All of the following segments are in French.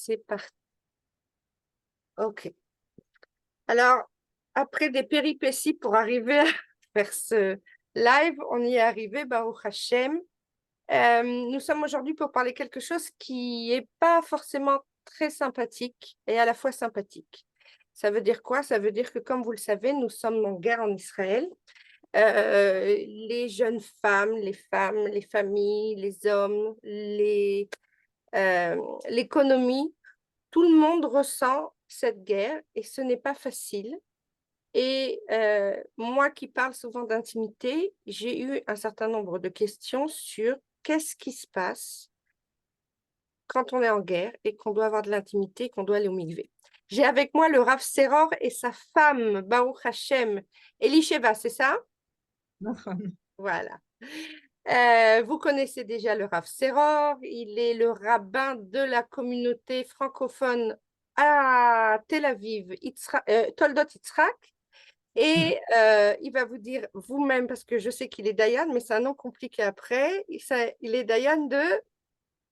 c'est parti. Ok. Alors, après des péripéties pour arriver à faire ce live, on y est arrivé, Baruch Hashem. Nous sommes aujourd'hui pour parler quelque chose qui n'est pas forcément très sympathique et à la fois sympathique. Ça veut dire quoi? Ça veut dire que, comme vous le savez, nous sommes en guerre en Israël. Les jeunes femmes, les familles, les hommes, l'économie, tout le monde ressent cette guerre et ce n'est pas facile. Et moi qui parle souvent d'intimité, j'ai eu un certain nombre de questions sur qu'est-ce qui se passe quand on est en guerre et qu'on doit avoir de l'intimité, qu'on doit aller au mikvé. J'ai avec moi le Rav Seror et sa femme, Baruch Hashem, Elisheva, c'est ça? Voilà. Vous connaissez déjà le Rav Seror, il est le rabbin de la communauté francophone à Tel Aviv, Toldot Yitzhak. Et il va vous dire vous-même, parce que je sais qu'il est Dayan, mais c'est un nom compliqué après. Il est Dayan de...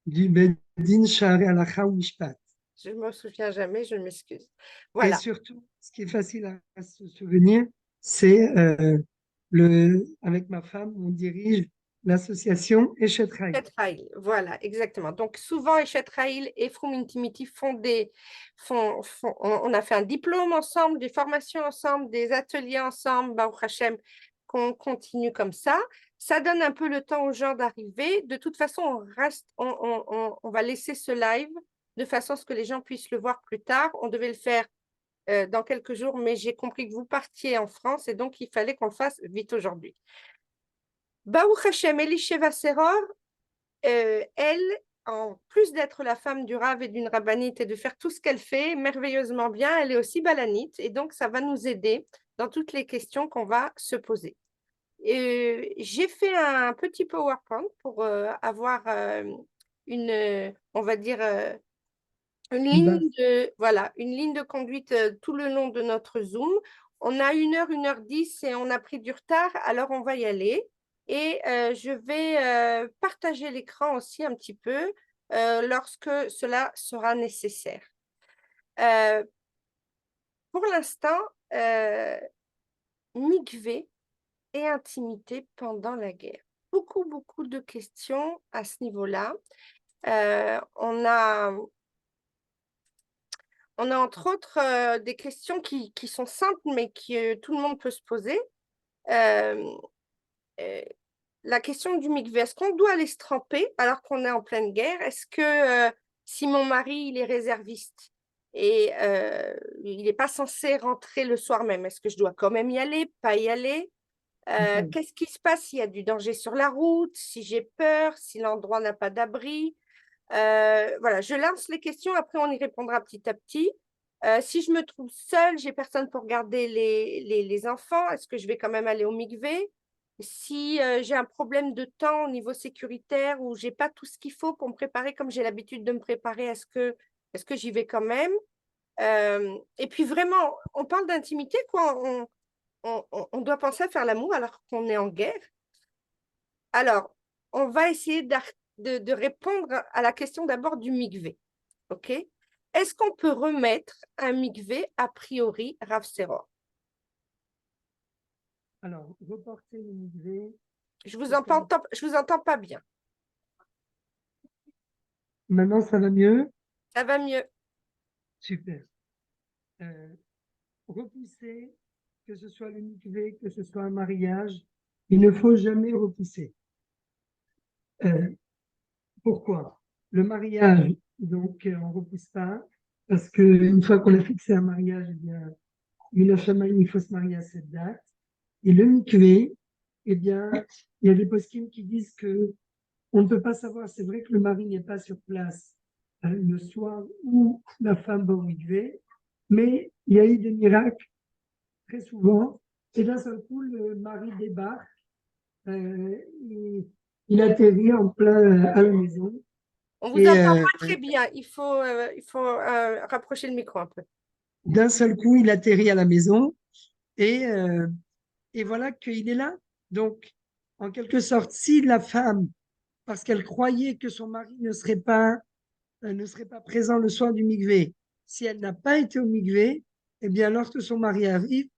Du Bedin Sha'arei Halacha Mishpat. Je ne me souviens jamais, je m'excuse. Et Voilà. surtout, ce qui est facile à se souvenir, c'est avec ma femme, on dirige l'association Eshet Haïl. Eshet Haïl, voilà, exactement. Donc, souvent, Eshet Haïl et Froum Intimity on a fait un diplôme ensemble, des formations ensemble, des ateliers ensemble, Baruch Hashem, qu'on continue comme ça. Ça donne un peu le temps aux gens d'arriver. De toute façon, on va laisser ce live de façon à ce que les gens puissent le voir plus tard. On devait le faire dans quelques jours, mais j'ai compris que vous partiez en France et donc il fallait qu'on le fasse vite aujourd'hui. Baruch Hashem, Elisheva Seror, elle, en plus d'être la femme du Rav et d'une rabbinite et de faire tout ce qu'elle fait merveilleusement bien, elle est aussi balanite et donc ça va nous aider dans toutes les questions qu'on va se poser. J'ai fait un petit PowerPoint pour avoir on va dire, une ligne de conduite tout le long de notre Zoom. On a 1h10 et on a pris du retard, alors on va y aller. Et je vais partager l'écran aussi un petit peu lorsque cela sera nécessaire. Euh, pour l'instant, mikvé et intimité pendant la guerre. Beaucoup, beaucoup de questions à ce niveau-là. On a entre autres des questions qui sont simples, mais que tout le monde peut se poser. Euh, euh, la question du mikvé, est-ce qu'on doit aller se tremper alors qu'on est en pleine guerre? Est-ce que si mon mari il est réserviste et il n'est pas censé rentrer le soir même, est-ce que je dois quand même y aller, pas y aller? Qu'est-ce qui se passe s'il y a du danger sur la route, si j'ai peur, si l'endroit n'a pas d'abri? Voilà, je lance les questions, après on y répondra petit à petit. Si je me trouve seule, j'ai personne pour garder les enfants, est-ce que je vais quand même aller au mikvé? Si j'ai un problème de temps au niveau sécuritaire ou j'ai pas tout ce qu'il faut pour me préparer comme j'ai l'habitude de me préparer, est-ce que j'y vais quand même? Et puis vraiment, on parle d'intimité, quoi. On doit penser à faire l'amour alors qu'on est en guerre. Alors, on va essayer de répondre à la question d'abord du mikvé. OK? Est-ce qu'on peut remettre un mikvé a priori, Rav Seror? Alors, reporter le mikvé. Je vous entends pas bien. Maintenant, ça va mieux? Ça va mieux. Super. Euh, Repousser, que ce soit le mikvé, que ce soit un mariage, il ne faut jamais repousser. Euh, Pourquoi? Le mariage, donc, on ne repousse pas, parce qu'une fois qu'on a fixé un mariage, eh bien, il faut se marier à cette date. Et le mikvé, eh bien, il y a des poskim qui disent que on ne peut pas savoir, c'est vrai que le mari n'est pas sur place le soir où la femme va au mikvé, mais il y a eu des miracles très souvent, et d'un seul coup, le mari débarque, il atterrit en plein à la maison, On vous et entend pas très bien. Il faut rapprocher le micro un peu. d'un seul coup, il atterrit à la maison, et, euh, et voilà qu'il est là. Donc, en quelque sorte, si la femme, parce qu'elle croyait que son mari ne serait pas ne serait pas présent le soir du mikvé. Si elle n'a pas été au mikvé, eh bien, lorsque son mari arrive,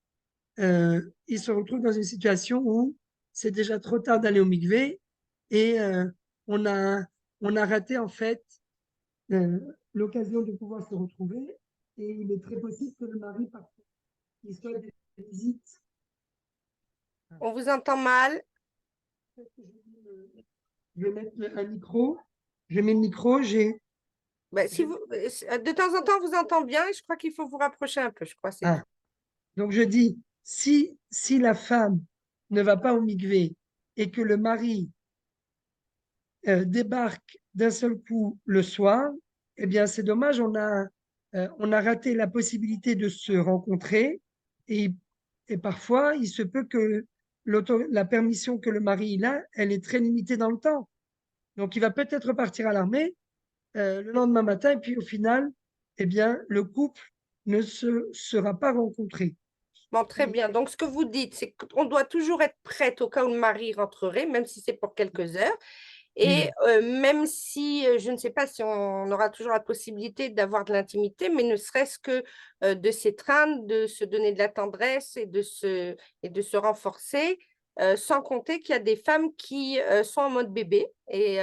il se retrouve dans une situation où c'est déjà trop tard d'aller au mikvé et on a, on a raté en fait euh, l'occasion de pouvoir se retrouver et il est très possible que le mari parte. Il soit des visites. On vous entend mal. Je vais mettre un micro. Je mets le micro. Ben, si vous, de temps en temps, on vous entend bien et je crois qu'il faut vous rapprocher un peu, je crois, c'est tout. Ah, donc je dis, si la femme ne va pas au mikvé et que le mari débarque d'un seul coup le soir, eh bien c'est dommage, on a raté la possibilité de se rencontrer et, et parfois il se peut que la permission que le mari il a, elle est très limitée dans le temps. Donc il va peut-être partir à l'armée le lendemain matin et puis au final, eh bien le couple ne se sera pas rencontré. Bon, très Et, bien. Donc, ce que vous dites, c'est qu'on doit toujours être prête au cas où le mari rentrerait, même si c'est pour quelques heures. Et oui, même si, je ne sais pas si on aura toujours la possibilité d'avoir de l'intimité, mais ne serait-ce que de s'étreindre, de se donner de la tendresse et de se renforcer, sans compter qu'il y a des femmes qui sont en mode bébé et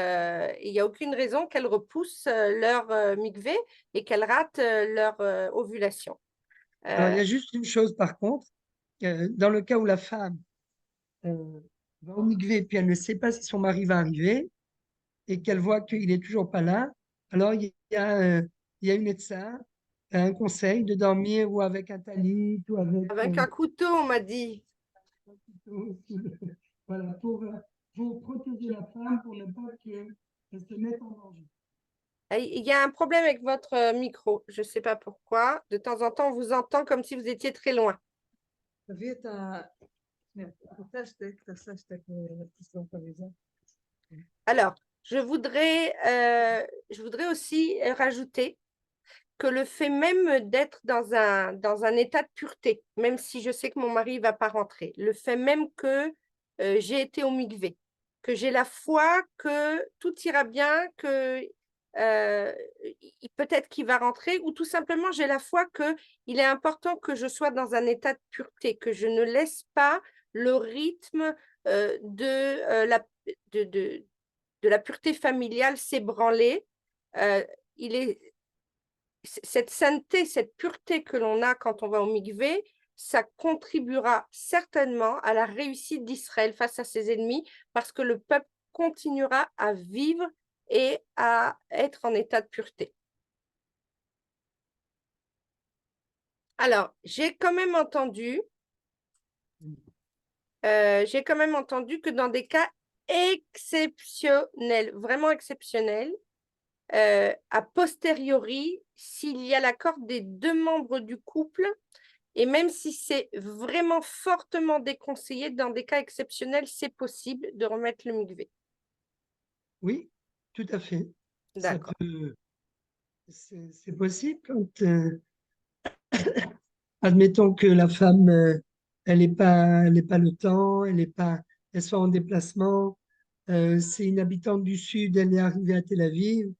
il n'y a aucune raison qu'elles repoussent leur mikvé et qu'elles ratent leur ovulation. alors il Euh, y a juste une chose par contre, dans le cas où la femme euh, va au mikvé puis elle ne sait pas si son mari va arriver et qu'elle voit qu'il n'est toujours pas là, alors il y a une médecin, un conseil de dormir ou avec un talit ou avec avec un couteau, on m'a dit. voilà, pour protéger la femme, pour ne pas qu'elle se mette en danger. Il y a un problème avec votre micro. Je ne sais pas pourquoi. De temps en temps, on vous entend comme si vous étiez très loin. תביא את ה... שנייה, תעשה שתי תסתום את הוויזה. Alors, je voudrais aussi rajouter que le fait même d'être dans un état de pureté, même si je sais que mon mari ne va pas rentrer, le fait même que j'ai été au mikvé, que j'ai la foi que tout ira bien, que peut-être qu'il va rentrer, ou tout simplement j'ai la foi que il est important que je sois dans un état de pureté, que je ne laisse pas le rythme de, de, de la pureté familiale s'ébranler. Euh, il est cette sainteté, cette pureté que l'on a quand on va au mikvé, ça contribuera certainement à la réussite d'Israël face à ses ennemis parce que le peuple continuera à vivre et à être en état de pureté. Alors, j'ai quand même entendu que dans des cas exceptionnels, vraiment exceptionnels, a posteriori, s'il y a l'accord des deux membres du couple, et même si c'est vraiment fortement déconseillé, dans des cas exceptionnels, c'est possible de remettre le mikvé. Oui, tout à fait. Ça D'accord. peut, c'est possible quand, admettons que la femme, elle n'est pas le temps, elle soit en déplacement, c'est une habitante du Sud, elle est arrivée à Tel Aviv,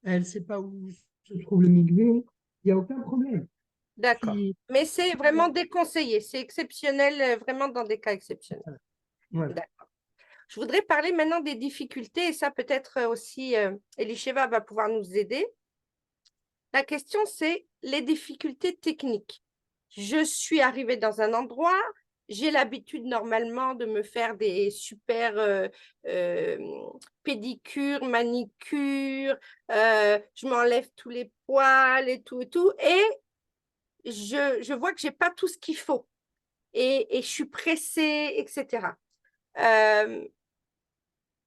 elle ne sait pas où se trouve le milieu, il n'y a aucun problème. D'accord. Si, Mais c'est si vraiment déconseillé. C'est exceptionnel, vraiment dans des cas exceptionnels. voilà. D'accord. Je voudrais parler maintenant des difficultés, et ça peut-être aussi, Elisheva va pouvoir nous aider. La question, c'est les difficultés techniques. Je suis arrivée dans un endroit, j'ai l'habitude normalement de me faire des super euh, pédicures, manicures, je m'enlève tous les poils et tout, et je vois que j'ai pas tout ce qu'il faut, et je suis pressée, etc. Euh,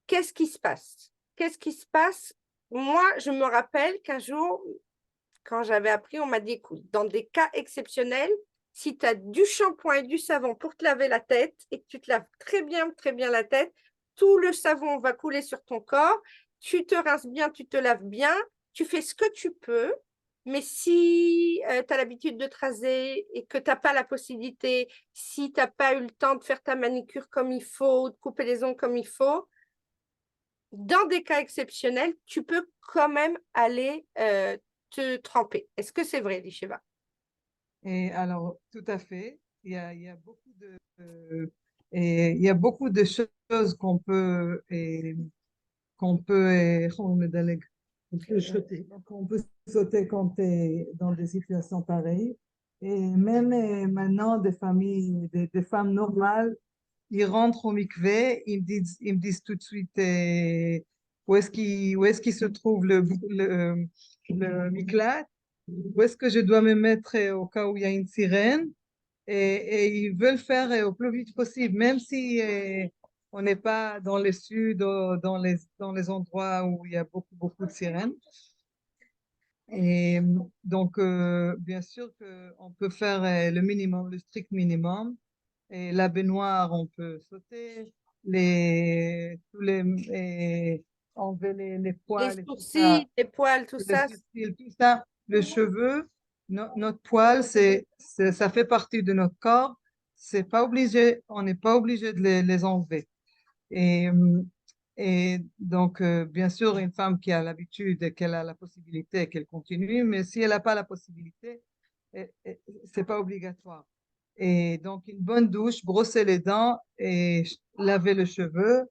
Qu'est-ce qui se passe? Qu'est-ce qui se passe? Moi, je me rappelle qu'un jour, quand j'avais appris, on m'a dit, écoute, dans des cas exceptionnels, si tu as du shampoing et du savon pour te laver la tête et que tu te laves très bien la tête, tout le savon va couler sur ton corps, tu te rinces bien, tu te laves bien, tu fais ce que tu peux, mais si tu as l'habitude de te raser et que tu n'as pas la possibilité, si tu n'as pas eu le temps de faire ta manicure comme il faut, de couper les ongles comme il faut, dans des cas exceptionnels, tu peux quand même aller te tremper. Est-ce que c'est vrai, Lisheva? Et alors, tout à fait, il y a beaucoup et il y a beaucoup de choses qu'on peut, on me délègue, qu'on peut sauter quand tu es dans des situations pareilles. Et même maintenant, des familles, des femmes normales, ils rentrent au mikvé, ils me disent tout de suite où est-ce qu'il se trouve le miklat, où est-ce que je dois me mettre au cas où il y a une sirène. Et ils veulent faire au plus vite possible, même si on n'est pas dans le sud, dans les endroits où il y a beaucoup de sirènes. Et donc, bien sûr qu'on peut faire le minimum, le strict minimum. Et la baignoire, on peut sauter, enlever les Les poils et tout ça, sourcils, les poils, tout les ça. sourcils, tout ça, le cheveu, notre poil, ça fait partie de notre corps. C'est pas obligé, on n'est pas obligé de les enlever. Et, et donc, bien sûr, une femme qui a l'habitude et qu'elle a la possibilité, qu'elle continue, mais si elle n'a pas la possibilité, c'est pas obligatoire. Et donc, une bonne douche, brosser les dents et laver le cheveu.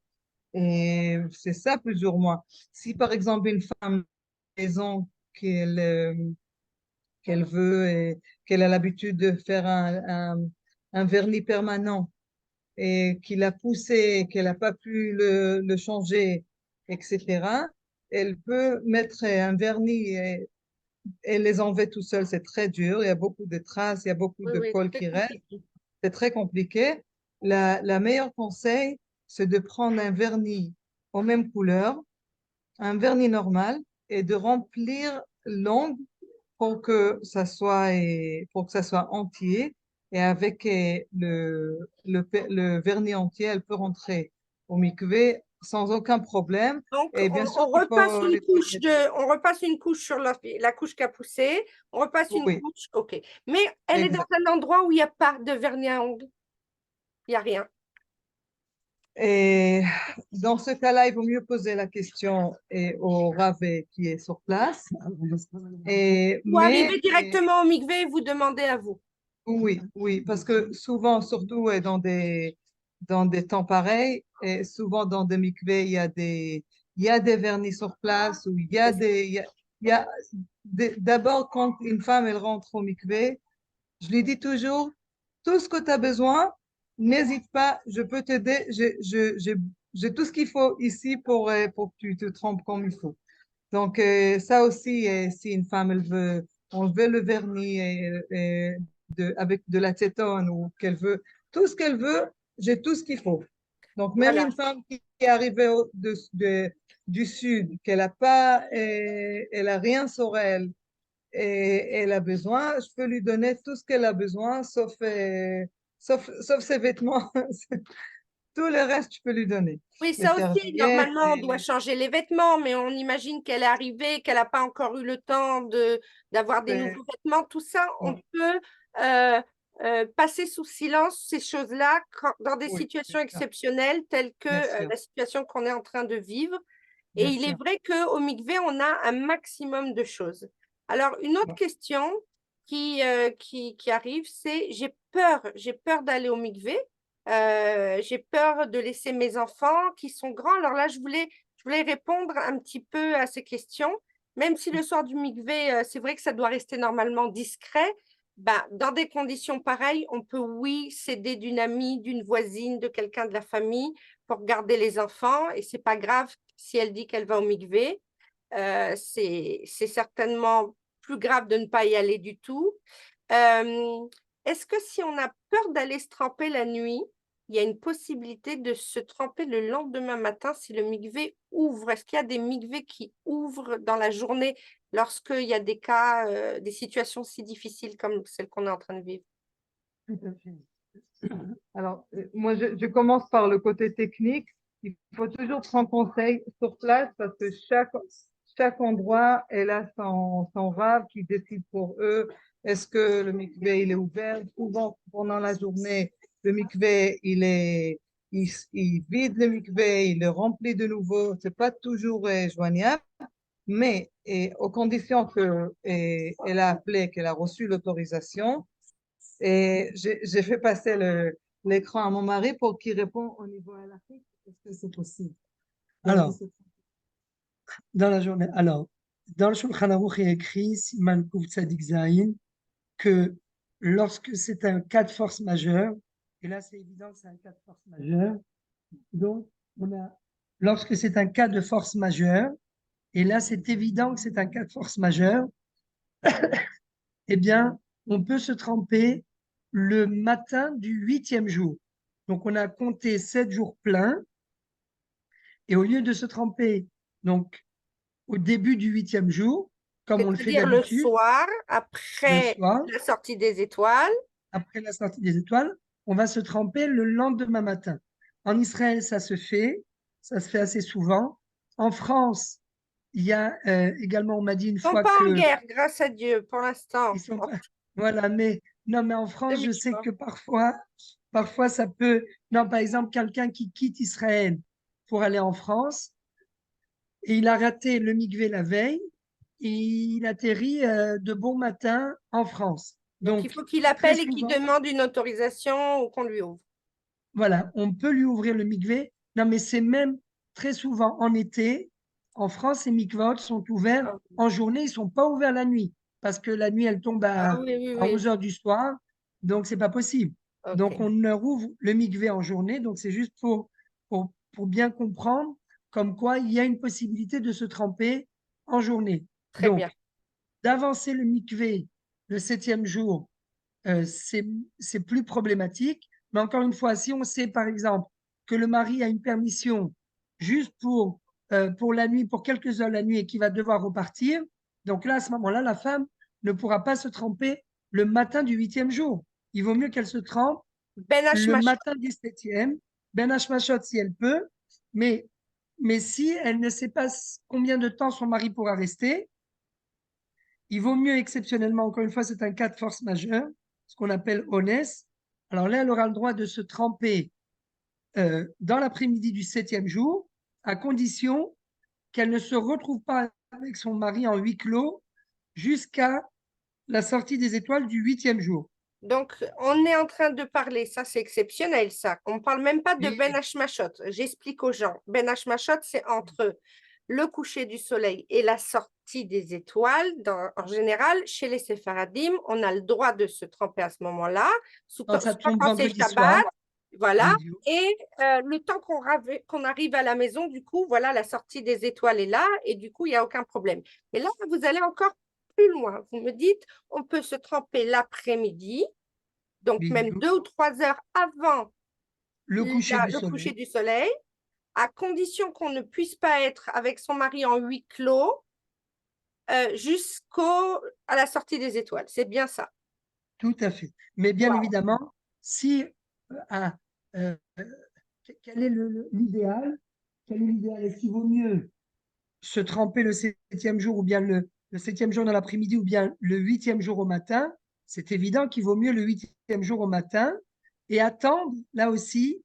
Et c'est ça plus ou moins. Si par exemple une femme à la maison qu'elle veut et qu'elle a l'habitude de faire un vernis permanent et qu'il a poussé, qu'elle n'a pas pu le changer, etc., elle peut mettre un vernis et les enlever tout seul. C'est très dur. Il y a beaucoup de traces, il y a beaucoup Oui, de oui, poils c'est qui restent. compliqué. C'est très compliqué. La meilleure conseil, c'est de prendre un vernis aux mêmes couleurs, un vernis normal, et de remplir l'ongle pour que ça soit entier. Et avec le vernis entier, elle peut rentrer au mikvé sans aucun problème. Donc, Et bien sûr qu'il faut nettoyer. on repasse une couche sur la couche qui a poussé, on repasse une Oui, couche, ok. Mais elle est dans exact. un endroit où il n'y a pas de vernis à ongles, il n'y a rien. Et dans ce cas-là, il vaut mieux poser la question au ravé qui est sur place. Ou arriver directement au mikvé et vous demander à vous. Oui, oui, parce que souvent, surtout dans des temps pareils, et souvent dans des mikvés, il y a des vernis sur place, ou il y a d'abord quand une femme, elle rentre au mikvé, je lui dis toujours, tout ce que tu as besoin, n'hésite pas, je peux t'aider, j'ai tout ce qu'il faut ici pour que tu te trompes comme il faut. Donc, ça aussi, si une femme, elle veut enlever le vernis avec de l'acétone ou qu'elle veut, tout ce qu'elle veut, j'ai tout ce qu'il faut. Donc, même Voilà. une femme qui est arrivée du sud, qu'elle a pas, elle a rien sur elle et elle a besoin, je peux lui donner tout ce qu'elle a besoin, sauf ses vêtements. Tout le reste, je peux lui donner. Oui, Les ça aussi, serviettes, normalement, on doit changer les vêtements, mais on imagine qu'elle est arrivée, qu'elle n'a pas encore eu le temps d'avoir des les- nouveaux vêtements. Tout ça, on bon, peut passer sous silence ces choses-là dans des oui, situations exceptionnelles telles que bien sûr, la situation qu'on est en train de vivre. Et bien il est sûr. vrai qu'au mikvé, on a un maximum de choses. Alors, une autre Ouais. question qui arrive, c'est j'ai peur d'aller au mikvé. J'ai peur de laisser mes enfants qui sont grands. Alors là, je voulais répondre un petit peu à ces questions. Même si le soir du mikvé, c'est vrai que ça doit rester normalement discret, bah, dans des conditions pareilles, on peut, oui, s'aider d'une amie, d'une voisine, de quelqu'un de la famille pour garder les enfants. Et c'est pas grave si elle dit qu'elle va au mikvé. C'est certainement plus grave de ne pas y aller du tout. Euh, Est-ce que si on a peur d'aller se tremper la nuit, il y a une possibilité de se tremper le lendemain matin si le mikvé ouvre? Est-ce qu'il y a des mikvés qui ouvrent dans la journée lorsqu'il y a des cas, des situations si difficiles comme celle qu'on est en train de vivre? Tout à fait. Alors, moi, je commence par le côté technique. Il faut toujours prendre conseil sur place parce que chaque endroit, elle a son rave qui décide pour eux. Est-ce que le mikvé, il est ouvert? Souvent, pendant la journée, le mikvé, il vide le mikvé, il le remplit de nouveau. C'est pas toujours joignable, mais aux conditions qu'elle a appelé, qu'elle a reçu l'autorisation. Et j'ai fait passer l'écran à mon mari pour qu'il réponde au niveau halakhique. Est-ce que c'est possible? Alors, dans la journée, alors, dans le Shulchan Aruch, il y a écrit, Siman Kuf Tzadik Zayin, que lorsque c'est un cas de force majeure, et là c'est évident que c'est un cas de force majeure, donc lorsque c'est un cas de force majeure, et là c'est évident que c'est un cas de force majeure, eh bien, on peut se tremper le matin du 8e jour. Donc, on a compté 7 jours pleins, et au lieu de se tremper donc, au début du 8e jour, comme on le fait C'est-à-dire le d'habitude, soir, le après soir, la sortie des étoiles. après la sortie des étoiles, on va se tremper le lendemain matin. En Israël, ça se fait assez souvent. En France, il y a également, on m'a dit une Ils ne sont fois pas en que guerre, grâce à Dieu, pour l'instant. ils sont pas, voilà, mais non, mais en C'est France, je sais musulman. que parfois ça peut, non, par exemple, quelqu'un qui quitte Israël pour aller en France et il a raté le mikvé la veille et il atterrit de bon matin en France. Donc, il Donc, faut qu'il très appelle et qu'il souvent, demande une autorisation ou qu'on lui ouvre. voilà, on peut lui ouvrir le mikvé. Non, mais c'est même très souvent en été, en France, les mikvahs sont ouverts Ah, en journée, ils ne sont pas ouverts la nuit, parce que la nuit, elle tombe ah oui, oui, à oui. 11 heures du soir, donc c'est pas possible. Donc, OK. on leur ouvre le mikvé en journée, donc c'est juste pour bien comprendre comme quoi il y a une possibilité de se tremper en journée. Très bien. Donc, d'avancer le mikvé le 7e jour, c'est plus problématique. Mais encore une fois, si on sait par exemple que le mari a une permission juste pour la nuit, pour quelques heures la nuit et qu'il va devoir repartir, donc là, à ce moment-là, la femme ne pourra pas se tremper le matin du 8e jour. Il vaut mieux qu'elle se trempe Ben le Hashmash. matin du 7e, Ben Hashmashot si elle peut, mais, mais si elle ne sait pas combien de temps son mari pourra rester, il vaut mieux exceptionnellement, encore une fois, c'est un cas de force majeure, ce qu'on appelle honnête. Alors là, elle aura le droit de se tremper dans l'après-midi du 7e jour, à condition qu'elle ne se retrouve pas avec son mari en huis clos jusqu'à la sortie des étoiles du 8e jour. Donc, on est en train de parler, ça c'est exceptionnel, ça. On ne parle même pas de Ben Oui, Hashmashot. J'explique aux gens. Ben Hashmashot, c'est entre le coucher du soleil et la sortie des étoiles. En général, chez les Séfaradim, on a le droit de se tremper à ce moment-là, quand ça soit tombe quand c'est vendredi Shabbat, soir, voilà. oui, Et le temps qu'on arrive à la maison, du coup, voilà, la sortie des étoiles est là et du coup, il n'y a aucun problème. Mais là, vous allez encore plus loin. Vous me dites, on peut se tremper l'après-midi, donc oui, même 2 ou 3 heures avant le coucher du le coucher soleil, du soleil, à condition qu'on ne puisse pas être avec son mari en huis clos jusqu'à la sortie des étoiles. C'est bien ça. tout à fait. Mais bien Wow. évidemment, si euh, quel est l'idéal? Quel est l'idéal? Est-ce qu'il vaut mieux se tremper le 7e jour ou bien le 7e jour dans l'après-midi ou bien le 8e jour au matin? C'est évident qu'il vaut mieux le 8e jour au matin et attendre, là aussi,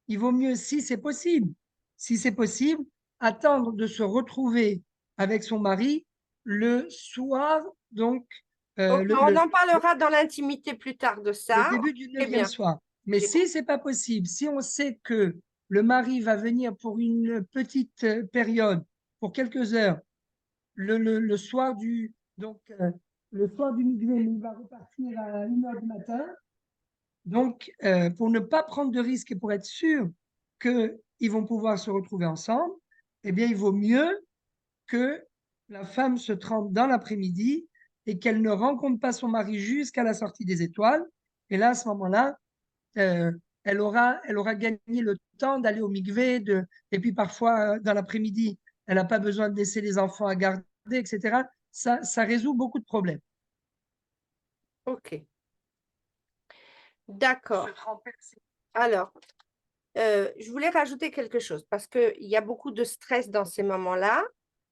il vaut mieux, si c'est possible, attendre de se retrouver avec son mari le soir, donc Ok, on en parlera dans l'intimité plus tard de le ça. début du Très 9e bien. soir. Mais J'ai si c'est pas possible, si on sait que le mari va venir pour une petite période, pour quelques heures, le soir le soir du midi, il va repartir à 1 heure du matin. Donc, pour ne pas prendre de risques et pour être sûr qu'ils vont pouvoir se retrouver ensemble, eh bien, il vaut mieux que la femme se trempe dans l'après-midi et qu'elle ne rencontre pas son mari jusqu'à la sortie des étoiles. Et là, à ce moment-là, euh, elle aura gagné le temps d'aller au mikvé, et puis parfois, dans l'après-midi, elle n'a pas besoin de laisser les enfants à garder, etc. Ça résout beaucoup de problèmes. OK. D'accord. Se tremper, Alors, je voulais rajouter quelque chose parce qu'il y a beaucoup de stress dans ces moments-là.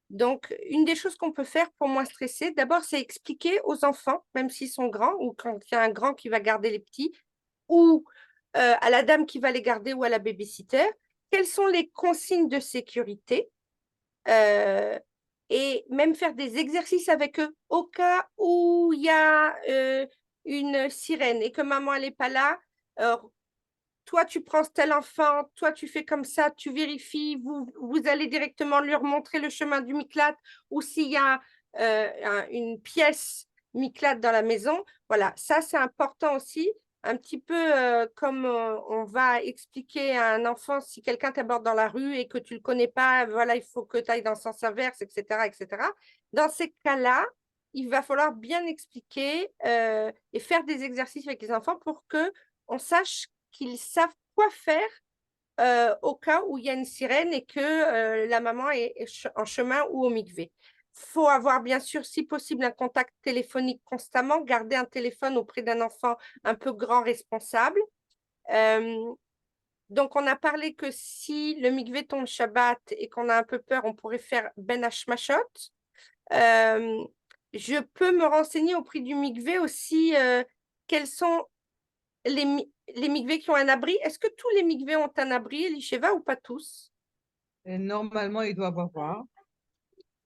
Donc, une des choses qu'on peut faire pour moins stresser, d'abord, c'est expliquer aux enfants, même s'ils sont grands, ou quand il y a un grand qui va garder les petits, ou à la dame qui va les garder ou à la babysitter, quelles sont les consignes de sécurité et même faire des exercices avec eux au cas où il y a une sirène et que maman elle n'est pas là. Toi, tu prends tel enfant, toi, tu fais comme ça, tu vérifies, vous allez directement lui remontrer le chemin du Miklat ou s'il y a une pièce Miklat dans la maison. Voilà, ça, c'est important aussi. Un petit peu comme on va expliquer à un enfant si quelqu'un t'aborde dans la rue et que tu ne le connais pas, voilà, il faut que tu ailles dans le sens inverse, etc., etc. Dans ces cas-là, il va falloir bien expliquer et faire des exercices avec les enfants pour que on sache qu'ils savent quoi faire au cas où il y a une sirène et que la maman est en chemin ou au mikvé. Il faut avoir bien sûr, si possible, un contact téléphonique constamment, garder un téléphone auprès d'un enfant un peu grand responsable. Euh, donc, on a parlé que si le mikvé tombe Shabbat et qu'on a un peu peur, on pourrait faire Ben Hashmashot. Euh, je peux me renseigner au prix du mikvé aussi quels sont les mikvés qui ont un abri. Est-ce que tous les mikvés ont un abri, Elisheva, ou pas tous? Et normalement, ils doivent avoir.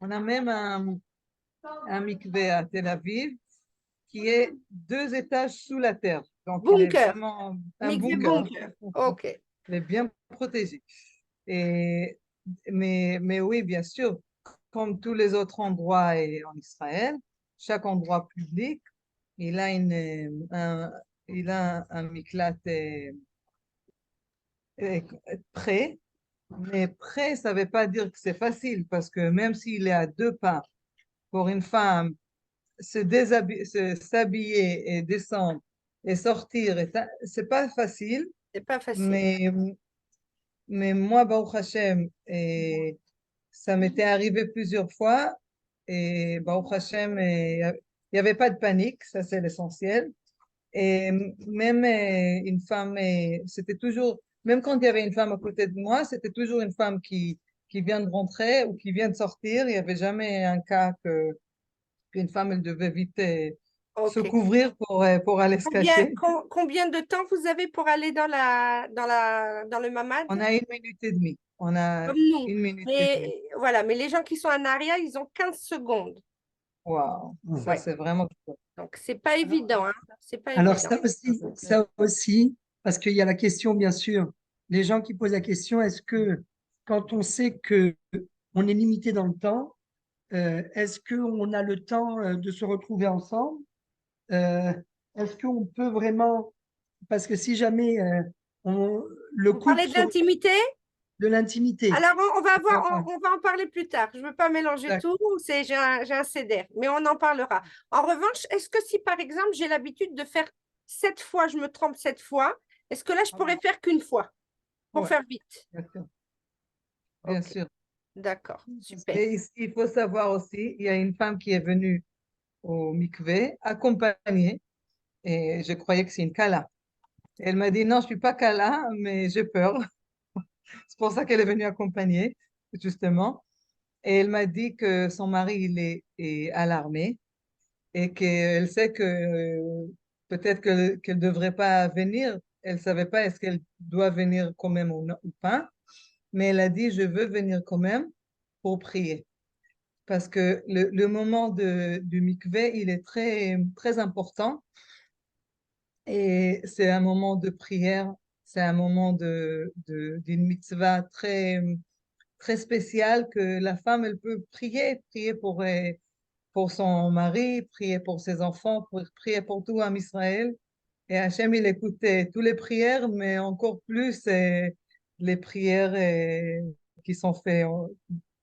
On a même un mikvé à Tel Aviv qui est 2 étages sous la terre. Donc, il est Bunker. vraiment un Mikvé bunker. bunker. OK. Il est bien protégé. Et, mais oui, bien sûr, comme tous les autres endroits en Israël, chaque endroit public, il a, il a un miklat euh, prêt. Mais prêt, ça ne veut pas dire que c'est facile, parce que même s'il est à 2 pas pour une femme s'habiller et descendre et sortir, c'est pas facile, C'est pas facile. mais, mais moi, Baruch Hashem, ça m'était arrivé plusieurs fois et Baruch Hashem, il n'y avait pas de panique, ça c'est l'essentiel. Et même une femme, c'était toujours, même quand il y avait une femme à côté de moi, c'était toujours une femme qui vient de rentrer ou qui vient de sortir. Il n'y avait jamais un cas qu'une femme, elle devait vite se OK. couvrir pour aller se cacher. Combien de temps vous avez pour aller dans le mamad? On a 1 minute et demie. On a Comme nous. 1 minute et demie. Mais voilà, mais les gens qui sont en arrière, ils ont 15 secondes. Waouh, ça Ouais. c'est vraiment cool. Donc, c'est pas évident, hein. C'est pas Alors évident. ça aussi, parce qu'il y a la question, bien sûr, les gens qui posent la question, est-ce que quand on sait que on est limité dans le temps, est-ce qu'on a le temps de se retrouver ensemble? Euh, Est-ce qu'on peut vraiment, parce que si jamais le Vous parlez couple de se retrouve l'intimité? de l'intimité, Alors, on va Pourquoi pas? on va en parler plus tard. Je ne veux pas mélanger D'accord. tout, j'ai un CDR, mais on en parlera. En revanche, est-ce que si, par exemple, j'ai l'habitude de faire 7 fois, je me trompe 7 fois, est-ce que là, je Ah pourrais oui. faire qu'une fois pour Ouais, faire vite? bien sûr. Bien Ok, sûr. d'accord, super. Et il faut savoir aussi, il y a une femme qui est venue au mikvé accompagnée et je croyais que c'est une kala. Elle m'a dit non, je suis pas kala, mais j'ai peur. C'est pour ça qu'elle est venue accompagner, justement. Et elle m'a dit que son mari, est à l'armée et qu'elle sait que peut-être qu'elle devrait pas venir. Elle savait pas est-ce qu'elle doit venir quand même ou pas. Mais elle a dit, je veux venir quand même pour prier. Parce que le moment du mikvé, il est très, très important et c'est un moment de prière, c'est un moment d'une mitzvah très, très spécial que la femme, elle peut prier pour son mari, prier pour ses enfants, prier pour tout en Israël. Et Hachem, il écoutait toutes les prières, mais encore plus les prières qui sont faites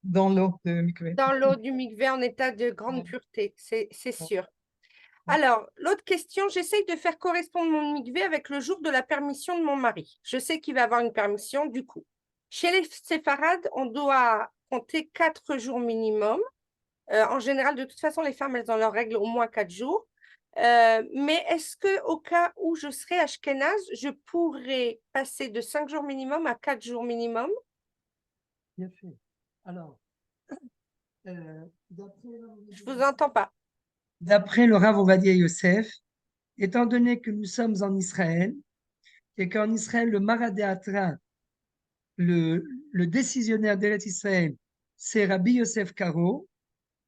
dans l'eau de mikvé. Dans l'eau du mikvé en état de grande Ouais, pureté, c'est ouais, sûr. ouais. Alors, l'autre question, j'essaye de faire correspondre mon mikvé avec le jour de la permission de mon mari. Je sais qu'il va avoir une permission, du coup. Chez les séfarades, on doit compter 4 jours minimum. En général, de toute façon, les femmes, elles ont leurs règles au moins 4 jours. Mais est-ce que au cas où je serais ashkénaze, je pourrais passer de 5 jours minimum à 4 jours minimum? bien fait. Alors, d'après Je vous entends pas. d'après le Rav Ovadia Yosef, étant donné que nous sommes en Israël, et qu'en Israël, le Maradéatra, le décisionnaire d'Eretz Israël, c'est Rabbi Yosef Karo,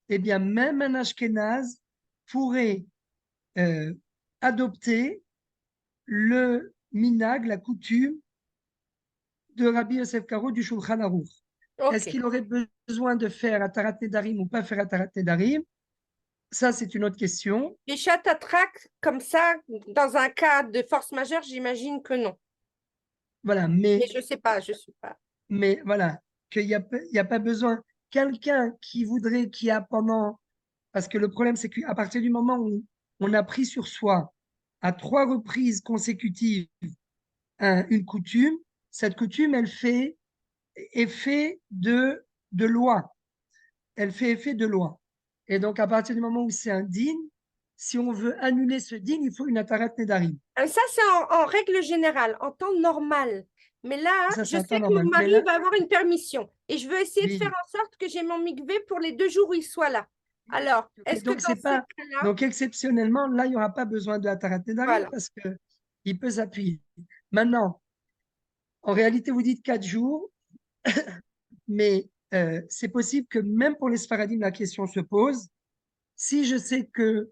eh bien, même un Ashkénaze pourrait adopter le minag, la coutume de Rabbi Yosef Karo du Shulchan Aruch. Est-ce Ok. qu'il aurait besoin de faire Atarat Nedarim ou pas faire Atarat Nedarim? Ça, c'est une autre question. Les chats attraquent comme ça, dans un cas de force majeure, j'imagine que non. Voilà, Mais je sais pas, je suis pas. mais voilà, qu'il n'y a, il y a pas besoin. Quelqu'un qui voudrait, qui a pendant. Parce que le problème, c'est qu'à partir du moment où on a pris sur soi à 3 reprises consécutives une coutume, cette coutume, elle fait effet de loi. Elle fait effet de loi. Et donc, à partir du moment où c'est un digne, si on veut annuler ce digne, il faut une atarat nedarim. Ça, c'est en règle générale, en temps normal. Mais là, Ça, je c'est un temps sais que mon normal. Mais mari là, va avoir une permission. Et je veux essayer de faire oui. en sorte que j'ai mon mikvé pour les 2 jours où il soit là. Alors, Mais est-ce que donc, dans c'est ces pas. cas-là, Donc, exceptionnellement, là, il n'y aura pas besoin de atarat nedarim voilà. parce qu'il peut s'appuyer. Maintenant, en réalité, vous dites 4 jours, mais c'est possible que même pour les Sfaradim, la question se pose. Si je sais que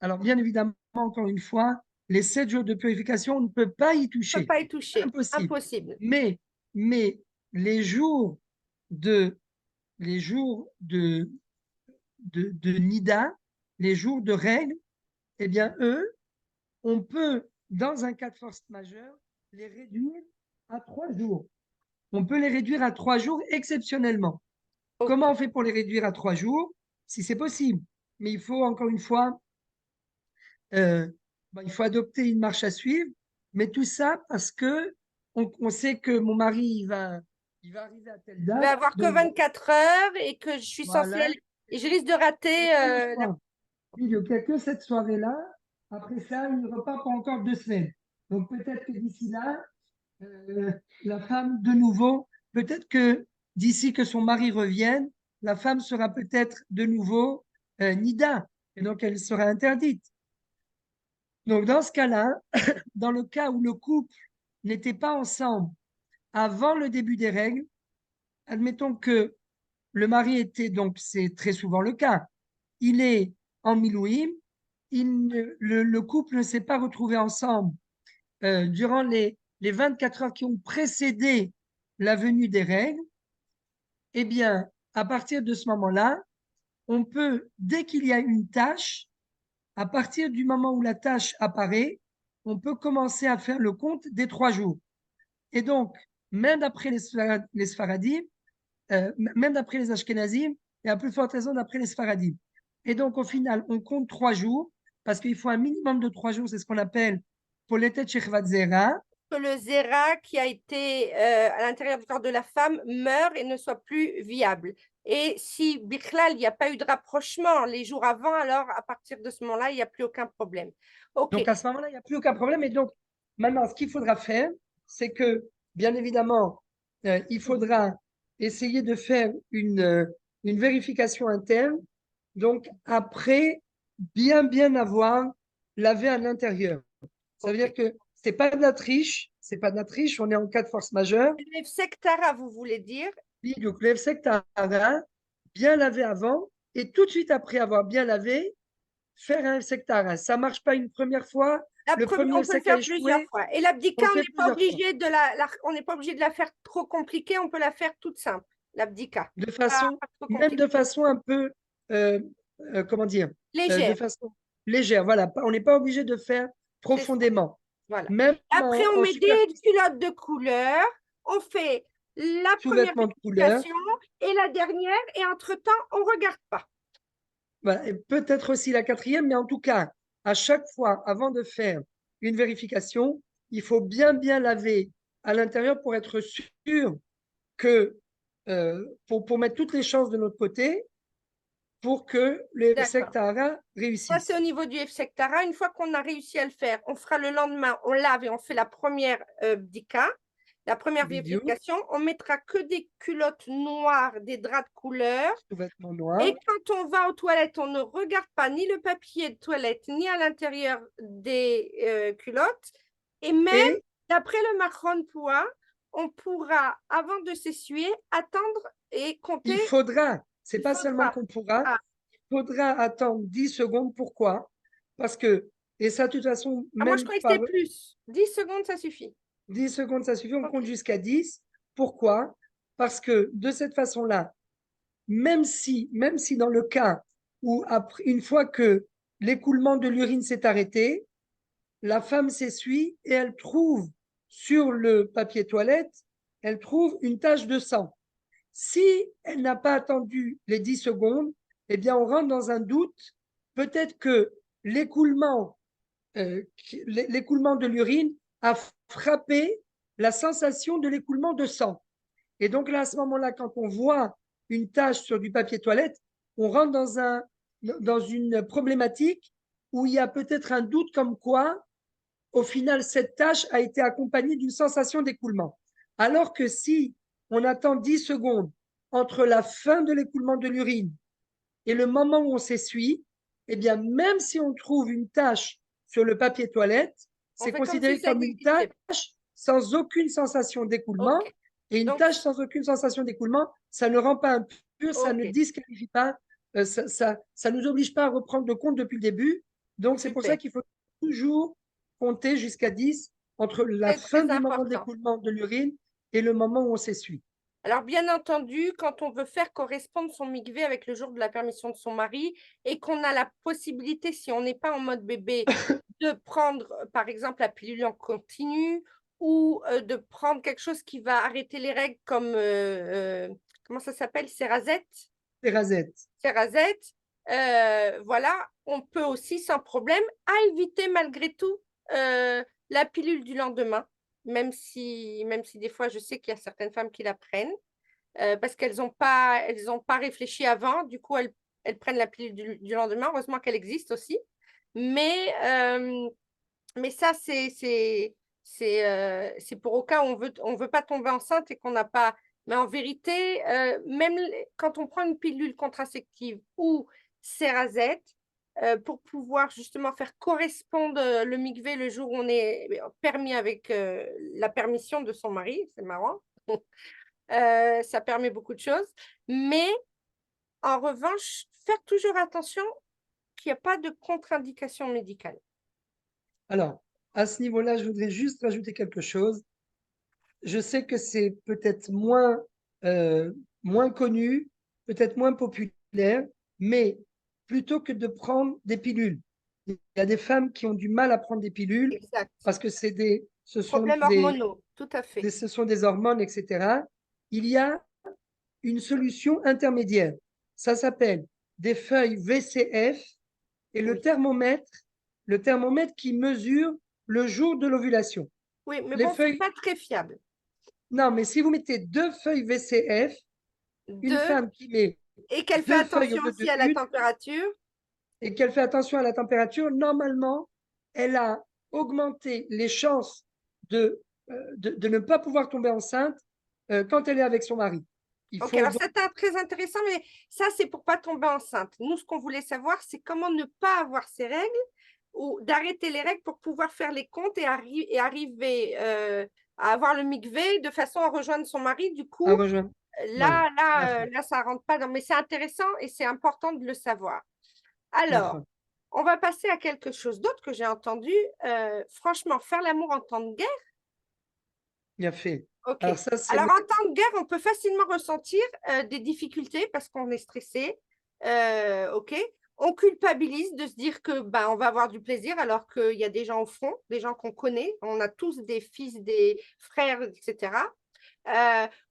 Alors, bien évidemment, encore une fois, les 7 jours de purification, on ne peut pas y Je ne peux toucher. pas y toucher. Impossible. Impossible. Mais, mais les jours de, les jours de Nida, les jours de règle, eh bien, eux, on peut, dans un cas de force majeure, les réduire à 3 jours. On peut les réduire à 3 jours exceptionnellement. Ok. Comment on fait pour les réduire à 3 jours? Si c'est possible. Mais il faut, encore une fois, il faut adopter une marche à suivre. Mais tout ça parce que on sait que mon mari, il va arriver à telle Je vais date. avoir que Donc, 24 heures et que je suis censée voilà. aller. Et je risque de Il n'y a rater que le la. soir. Il n'y a que cette soirée-là. Après ça, il ne repart pas encore 2 semaines. Donc, peut-être que d'ici là, la femme, de nouveau, peut-être que d'ici que son mari revienne, la femme sera peut-être de nouveau nida. Et donc, elle sera interdite. Donc, dans ce cas-là, dans le cas où le couple n'était pas ensemble avant le début des règles, admettons que le mari était, donc c'est très souvent le cas, il est en milouim, le couple ne s'est pas retrouvé ensemble durant les 24 heures qui ont précédé la venue des règles, eh bien, à partir de ce moment-là, on peut, dès qu'il y a une tâche, à partir du moment où la tâche apparaît, on peut commencer à faire le compte des 3 jours. Et donc, même d'après les Sfaradim, même d'après les Ashkenazim, et à plus forte raison d'après les Sfaradim. Et donc, au final, on compte 3 jours, parce qu'il faut un minimum de 3 jours, c'est ce qu'on appelle Poletet Shechvat Zera. Que le zéra qui a été à l'intérieur du corps de la femme meure et ne soit plus viable. Et si Bichlal, il n'y a pas eu de rapprochement les jours avant, alors à partir de ce moment-là, il n'y a plus aucun problème. Ok, Donc, à ce moment-là, il n'y a plus aucun problème. Et donc, maintenant, ce qu'il faudra faire, c'est que, bien évidemment, il faudra essayer de faire une vérification interne. Donc, après, bien avoir lavé à l'intérieur. Ça veut ok. dire que c'est pas de la triche, c'est pas de la triche, on est en cas de force majeure. Le sectara, vous voulez dire? Puis, donc, le FSEC Tahara, bien lavé avant, et tout de suite après avoir bien lavé, faire un FSEC Tahara. Ça marche pas une première fois, le premier On peut le FSEC a faire plusieurs échoué, fois. Et on l'abdika, le on fait n'est pas plusieurs fois. obligé on n'est pas obligé de la faire trop compliquée, on peut la faire toute simple, l'abdika. De Pas, façon, pas trop même de compliquée. façon un peu, euh, comment dire, de Légère, façon légère. Voilà, on n'est pas obligé de faire c'est ça. profondément. Voilà. Même Après, on en met des superficie, culottes de couleur. On fait la première sous-vêtements de couleur. vérification et la dernière. Et entre-temps, on ne regarde pas. Voilà, et peut-être aussi la quatrième, mais en tout cas, à chaque fois, avant de faire une vérification, il faut bien laver à l'intérieur pour être sûr que, pour mettre toutes les chances de notre côté, pour que le D'accord. sectara Ça, c'est au réussisse. niveau du F-Sectara. Une fois qu'on a réussi à le faire, on fera le lendemain, on lave et on fait la première bdika, la première Vidéo, vérification. On mettra que des culottes noires, des draps de couleur. sous-vêtements Et noirs. quand on va aux toilettes, on ne regarde pas ni le papier de toilette, ni à l'intérieur des culottes. Et même, Et d'après le Macron Poa, on pourra, avant de s'essuyer, attendre et compter. il faudra, c'est Il pas seulement faudra. qu'on pourra, Ah, il faudra attendre 10 secondes. Pourquoi? Parce que, et ça, de toute façon, moi, je même croyais que par c'était plus. 10 secondes, ça suffit. 10 secondes, ça suffit, on Ok. compte jusqu'à 10. Pourquoi? Parce que de cette façon-là, même si dans le cas où, après, une fois que l'écoulement de l'urine s'est arrêté, la femme s'essuie et elle trouve sur le papier toilette, elle trouve une tache de sang. Si elle n'a pas attendu les 10 secondes, eh bien, on rentre dans un doute. Peut-être que l'écoulement l'écoulement de l'urine a frappé la sensation de l'écoulement de sang. Et donc là, à ce moment-là, quand on voit une tache sur du papier toilette, on rentre dans une problématique où il y a peut-être un doute comme quoi, au final, cette tache a été accompagnée d'une sensation d'écoulement. Alors que si on attend 10 secondes entre la fin de l'écoulement de l'urine et le moment où on s'essuie, eh bien, même si on trouve une tache sur le papier toilette, On c'est fait comme si considéré ça comme une n'existait pas. tache sans aucune sensation d'écoulement. Ok. Et une Donc, tache sans aucune sensation d'écoulement, ça ne rend pas impur, ça ne ok. disqualifie pas, ça nous oblige pas à reprendre le compte depuis le début. Donc, c'est pour ça Super. qu'il faut toujours compter jusqu'à 10 entre la Très, fin très du moment important. d'écoulement de l'urine et le moment où on s'essuie. Alors, bien entendu, quand on veut faire correspondre son mikvé avec le jour de la permission de son mari et qu'on a la possibilité, si on n'est pas en mode bébé, de prendre, par exemple, la pilule en continu ou de prendre quelque chose qui va arrêter les règles comme, comment ça s'appelle, Cerazette. Thérasette. Cerazette, voilà, on peut aussi sans problème à éviter malgré tout la pilule du lendemain, même si des fois je sais qu'il y a certaines femmes qui la prennent parce qu'elles ont pas réfléchi avant, du coup elles prennent la pilule du lendemain, heureusement qu'elle existe aussi, mais, euh, mais ça c'est pour au cas où on veut pas tomber enceinte et qu'on n'a pas. Mais en vérité, même quand on prend une pilule contraceptive ou Cerazette, pour pouvoir justement faire correspondre le mikvé le jour où on est permis avec la permission de son mari, c'est marrant, ça permet beaucoup de choses. Mais en revanche, faire toujours attention qu'il n'y a pas de contre-indication médicale. Alors, à ce niveau-là, je voudrais juste rajouter quelque chose. Je sais que c'est peut-être moins connu, peut-être moins populaire, mais plutôt que de prendre des pilules, il y a des femmes qui ont du mal à prendre des pilules Exact. parce que Problèmes hormonaux, tout à fait. ce sont des hormones, etc. Il y a une solution intermédiaire. Ça s'appelle des feuilles VCF et Oui. le thermomètre qui mesure le jour de l'ovulation. Oui, mais Les bon, c'est feuilles, pas très fiable. non, mais si vous mettez 2 feuilles VCF, une Deux, femme qui met et qu'elle fait 2 feuilles au attention lieu aussi de à la une température. et qu'elle fait attention à la température, normalement, elle a augmenté les chances de ne pas pouvoir tomber enceinte quand elle est avec son mari. Il Ok, faut alors donc, c'est très intéressant, mais ça, c'est pour pas tomber enceinte. Nous, ce qu'on voulait savoir, c'est comment ne pas avoir ces règles ou d'arrêter les règles pour pouvoir faire les comptes et arriver à avoir le mikvé de façon à rejoindre son mari. Du coup, rejoindre. Voilà, Nafra, là, ça rentre pas dans. Mais c'est intéressant et c'est important de le savoir. Alors, Nafra. on va passer à quelque chose d'autre que j'ai entendu. Franchement, faire l'amour en temps de guerre. Bien fait. Ok. Alors ça, c'est Alors, le... en temps de guerre, on peut facilement ressentir des difficultés parce qu'on est stressé. Ok. On culpabilise de se dire que on va avoir du plaisir alors qu'il y a des gens au fond, des gens qu'on connaît. On a tous des fils, des frères, etc.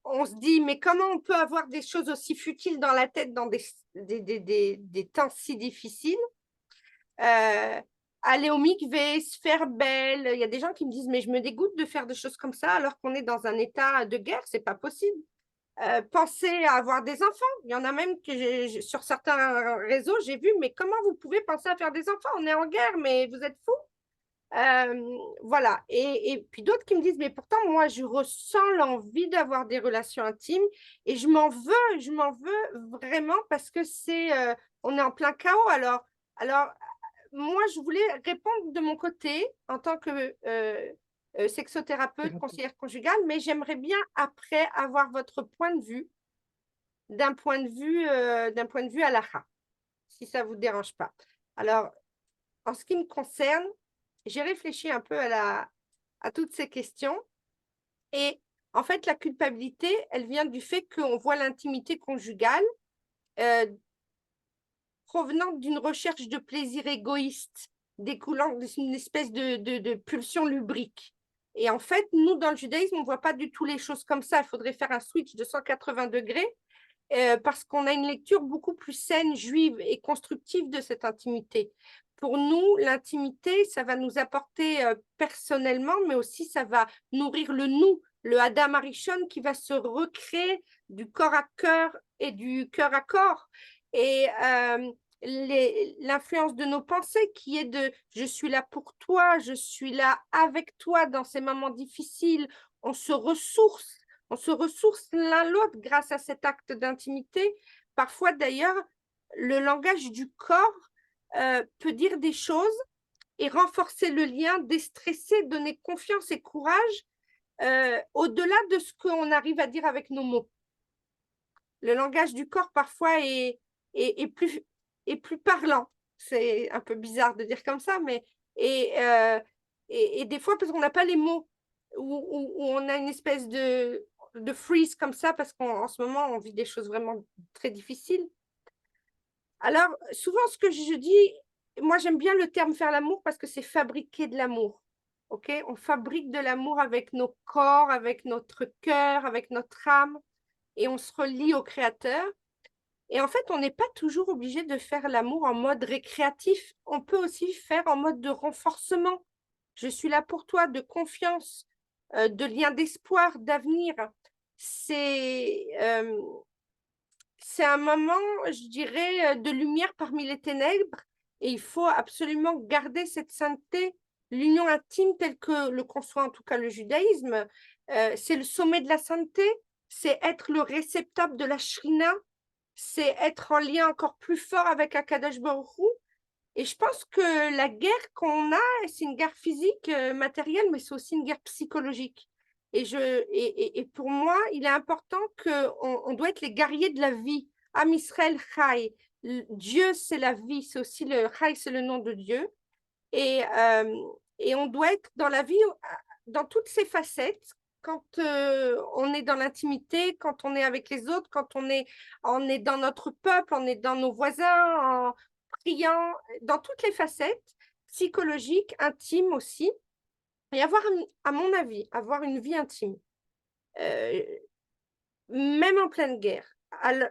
On se dit, mais comment on peut avoir des choses aussi futiles dans la tête dans des temps si difficiles? euh, Aller au mikvé, se faire belle. Il y a des gens qui me disent, mais je me dégoûte de faire des choses comme ça alors qu'on est dans un état de guerre, c'est pas possible. Penser à avoir des enfants. Il y en a même que sur certains réseaux, j'ai vu, mais comment vous pouvez penser à faire des enfants? On est en guerre, mais vous êtes fous. Voilà. Et puis d'autres qui me disent, mais pourtant, moi, je ressens l'envie d'avoir des relations intimes et je m'en veux vraiment parce que on est en plein chaos. Alors moi, je voulais répondre de mon côté en tant que sexothérapeute, conseillère conjugale, mais j'aimerais bien après avoir votre point de vue d'un point de vue halakha, si ça vous dérange pas. Alors, en ce qui me concerne, j'ai réfléchi un peu à toutes ces questions et en fait, la culpabilité, elle vient du fait qu'on voit l'intimité conjugale euh, provenant d'une recherche de plaisir égoïste, découlant d'une espèce de pulsion lubrique. Et en fait, nous, dans le judaïsme, on ne voit pas du tout les choses comme ça. Il faudrait faire un switch de 180 degrés parce qu'on a une lecture beaucoup plus saine, juive et constructive de cette intimité. Pour nous, l'intimité, ça va nous apporter personnellement, mais aussi ça va nourrir le nous, le Adam Arishon qui va se recréer du corps à cœur et du cœur à corps. Et l'influence de nos pensées qui est de je suis là pour toi, je suis là avec toi dans ces moments difficiles, on se ressource l'un l'autre grâce à cet acte d'intimité. Parfois, d'ailleurs, le langage du corps peut dire des choses et renforcer le lien, déstresser, donner confiance et courage au-delà de ce qu'on arrive à dire avec nos mots. Le langage du corps, parfois, est plus parlant. C'est un peu bizarre de dire comme ça, mais et des fois, parce qu'on n'a pas les mots, où on a une espèce de freeze comme ça, parce qu'en ce moment, on vit des choses vraiment très difficiles. Alors, souvent, ce que je dis, moi, j'aime bien le terme faire l'amour parce que c'est fabriquer de l'amour. OK? On fabrique de l'amour avec nos corps, avec notre cœur, avec notre âme, et on se relie au Créateur. Et en fait, on n'est pas toujours obligé de faire l'amour en mode récréatif. On peut aussi faire en mode de renforcement. Je suis là pour toi, de confiance, de lien d'espoir, d'avenir. C'est un moment, je dirais, de lumière parmi les ténèbres. Et il faut absolument garder cette sainteté, l'union intime telle que le conçoit en tout cas le judaïsme. C'est le sommet de la sainteté, c'est être le réceptacle de la shrina, c'est être en lien encore plus fort avec Akadosh Baruch Hu. Et je pense que la guerre qu'on a, c'est une guerre physique, matérielle, mais c'est aussi une guerre psychologique. Et pour moi, il est important qu'on doit être les guerriers de la vie. Am Israël Chai. Dieu, c'est la vie, c'est aussi le Chai, c'est le nom de Dieu. Et, euh, et on doit être dans la vie, dans toutes ses facettes, quand on est dans l'intimité, quand on est avec les autres, quand on est dans notre peuple, on est dans nos voisins, en priant, dans toutes les facettes, psychologiques, intimes aussi, et avoir, à mon avis, avoir une vie intime, euh, même en pleine guerre,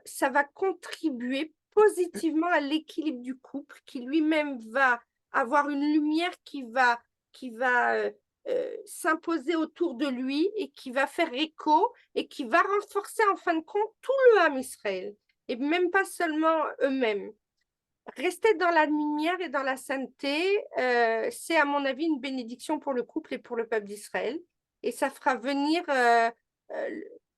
ça va contribuer positivement à l'équilibre du couple, qui lui-même va avoir une lumière qui va s'imposer autour de lui et qui va faire écho et qui va renforcer en fin de compte tout le Ham Israël, et même pas seulement eux-mêmes. Rester dans la lumière et dans la sainteté, c'est à mon avis une bénédiction pour le couple et pour le peuple d'Israël. Et ça fera venir, euh,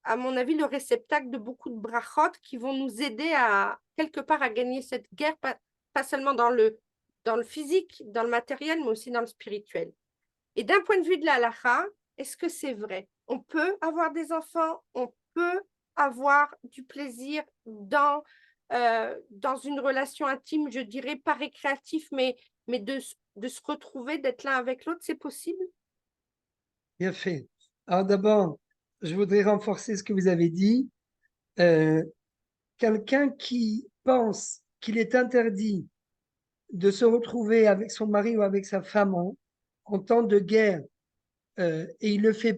à mon avis, le réceptacle de beaucoup de brachot qui vont nous aider à, quelque part, à gagner cette guerre, pas seulement dans le physique, dans le matériel, mais aussi dans le spirituel. Et d'un point de vue de la halakha, est-ce que c'est vrai? On peut avoir des enfants, on peut avoir du plaisir dans une relation intime, je dirais pas récréatif, mais de se retrouver, d'être l'un avec l'autre, c'est possible? Bien fait. Alors d'abord, je voudrais renforcer ce que vous avez dit. Euh, Quelqu'un qui pense qu'il est interdit de se retrouver avec son mari ou avec sa femme en temps de guerre, et il le fait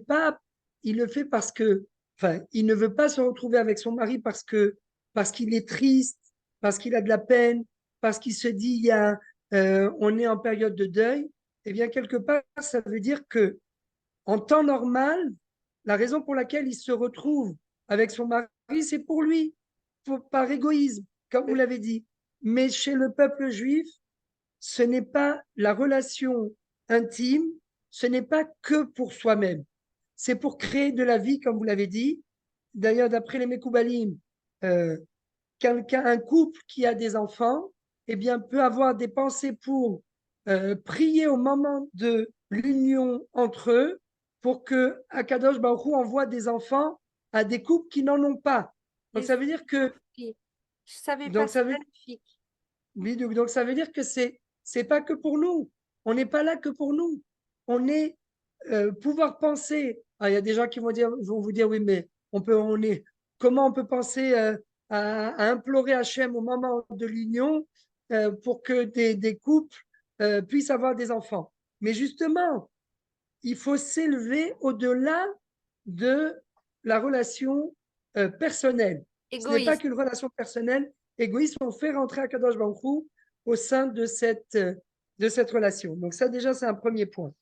parce que, enfin, il ne veut pas se retrouver avec son mari parce qu'il est triste, parce qu'il a de la peine, parce qu'il se dit, on est en période de deuil. Eh bien, quelque part, ça veut dire que en temps normal, la raison pour laquelle il se retrouve avec son mari, c'est pour lui, par égoïsme, comme vous l'avez dit. Mais chez le peuple juif, ce n'est pas la relation intime, ce n'est pas que pour soi-même. C'est pour créer de la vie, comme vous l'avez dit. D'ailleurs, d'après les Mekoubalim, euh, un couple qui a des enfants, eh bien, peut avoir des pensées pour prier au moment de l'union entre eux, pour que Akadosh Baruch Hu envoie des enfants à des couples qui n'en ont pas. Donc, ça veut dire que, Je savais pas, donc, c'est ça veut, magnifique. oui, donc, ça veut dire que c'est pas que pour nous. On n'est pas là que pour nous. On est pouvoir penser. Ah, il y a des gens qui vont vous dire, oui, mais comment on peut penser à implorer Hachem au moment de l'union pour que des couples puissent avoir des enfants. Mais justement, il faut s'élever au-delà de la relation personnelle. Ce n'est pas Égoïste. qu'une relation personnelle égoïste, on fait rentrer Akadosh Baruch Hu au sein de cette relation. Donc ça, déjà, c'est un premier point.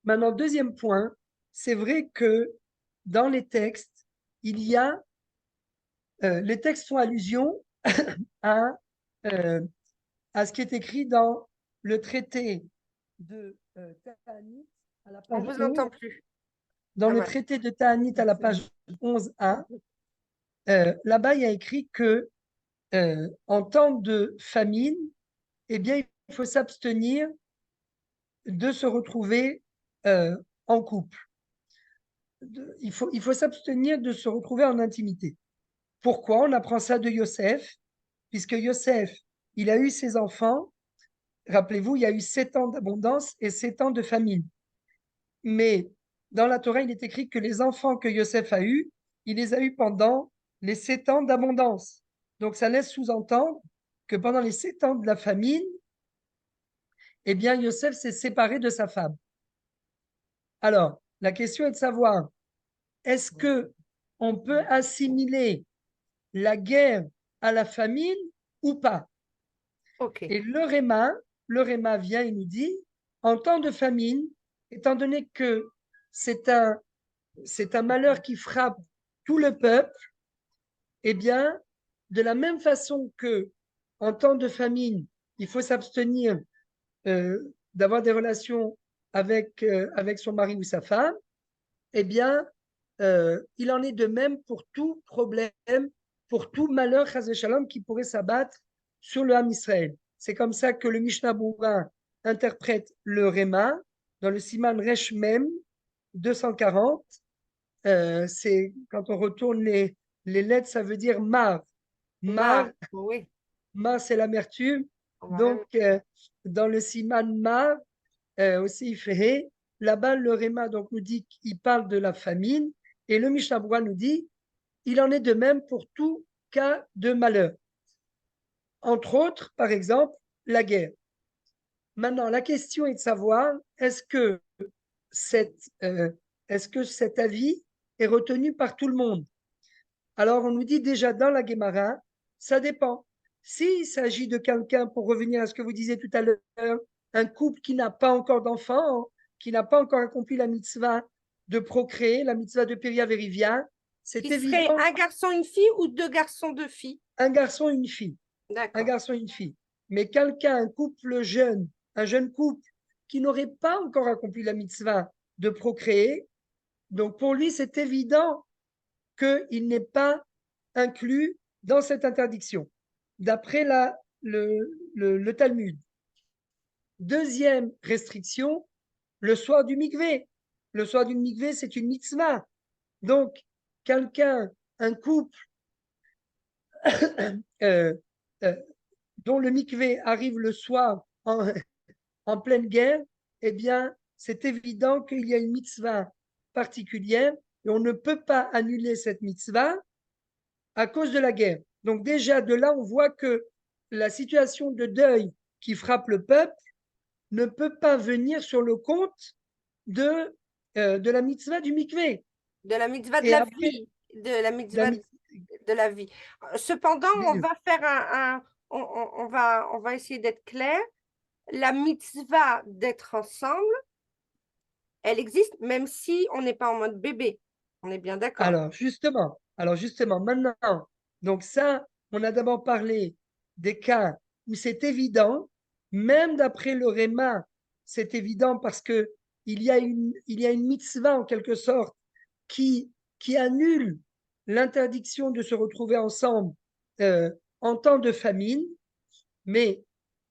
Maintenant, deuxième point, c'est vrai que dans les textes, les textes font allusion à, euh, à ce qui est écrit dans le traité de Ta'anit à la On page vous 11. entend plus. Dans Ah, le voilà. traité de Ta'anit à la page 11a, là-bas, il y a écrit que en temps de famine, eh bien, il faut s'abstenir de se retrouver en couple. Il faut s'abstenir de se retrouver en intimité. Pourquoi? On apprend ça de Yosef, puisque Yosef, il a eu ses enfants. Rappelez-vous, il y a eu 7 ans d'abondance et 7 ans de famine. Mais dans la Torah, il est écrit que les enfants que Yosef a eus, il les a eus pendant les 7 ans d'abondance. Donc ça laisse sous-entendre que pendant les 7 ans de la famine, eh bien, Yosef s'est séparé de sa femme. Alors, la question est de savoir, est-ce que on peut assimiler la guerre à la famine ou pas? Ok. Et le Réma vient et nous dit, en temps de famine, étant donné que c'est un, c'est un malheur qui frappe tout le peuple, eh bien, de la même façon que en temps de famine, il faut s'abstenir d'avoir des relations avec son mari ou sa femme, eh bien, il en est de même pour tout problème, pour tout malheur, chas shalom, qui pourrait s'abattre sur le Ham Israël. C'est comme ça que le Mishnah Berurah interprète le Réma dans le Siman Resh Mem 240. C'est quand on retourne les lettres, ça veut dire mar. Mar, Oui. mar c'est l'amertume. On va même- Donc, dans le Siman Mar, aussi il fait là-bas, le Réma donc, nous dit qu'il parle de la famine et le Mishnah Berurah nous dit il en est de même pour tout cas de malheur. Entre autres, par exemple, la guerre. Maintenant, la question est de savoir cette, euh, est-ce que cet avis est retenu par tout le monde? Alors, on nous dit déjà dans la Guémara, ça dépend. S'il s'agit de quelqu'un, pour revenir à ce que vous disiez tout à l'heure, un couple qui n'a pas encore d'enfant, qui n'a pas encore accompli la mitzvah de procréer, la mitzvah de Péria Vérivia, c'est Qui serait évident, un garçon, une fille ou deux garçons, deux filles? un garçon et une fille. Un D'accord. garçon et une fille. Mais quelqu'un, un couple jeune, un jeune couple qui n'aurait pas encore accompli la mitzvah de procréer, donc pour lui, c'est évident qu'il n'est pas inclus dans cette interdiction, d'après le Talmud. Deuxième restriction, le soir du mikvé. Le soir du mikvé, c'est une mitzvah. Donc, quelqu'un, un couple euh, euh, dont le mikvé arrive le soir en pleine guerre, eh bien, c'est évident qu'il y a une mitzvah particulière et on ne peut pas annuler cette mitzvah à cause de la guerre. Donc déjà, de là, on voit que la situation de deuil qui frappe le peuple ne peut pas venir sur le compte de la mitzvah du mikvé. De la mitzvah de Et la après, vie. De la la mitzvah mitzvah, de la vie. Cependant, on va faire on va essayer d'être clair. La mitzvah d'être ensemble, elle existe même si on n'est pas en mode bébé. On est bien d'accord. alors justement, maintenant, donc ça, on a d'abord parlé des cas où c'est évident, même d'après le Réma, c'est évident parce que il y a une mitzvah en quelque sorte qui annule l'interdiction de se retrouver ensemble euh, en temps de famine. Mais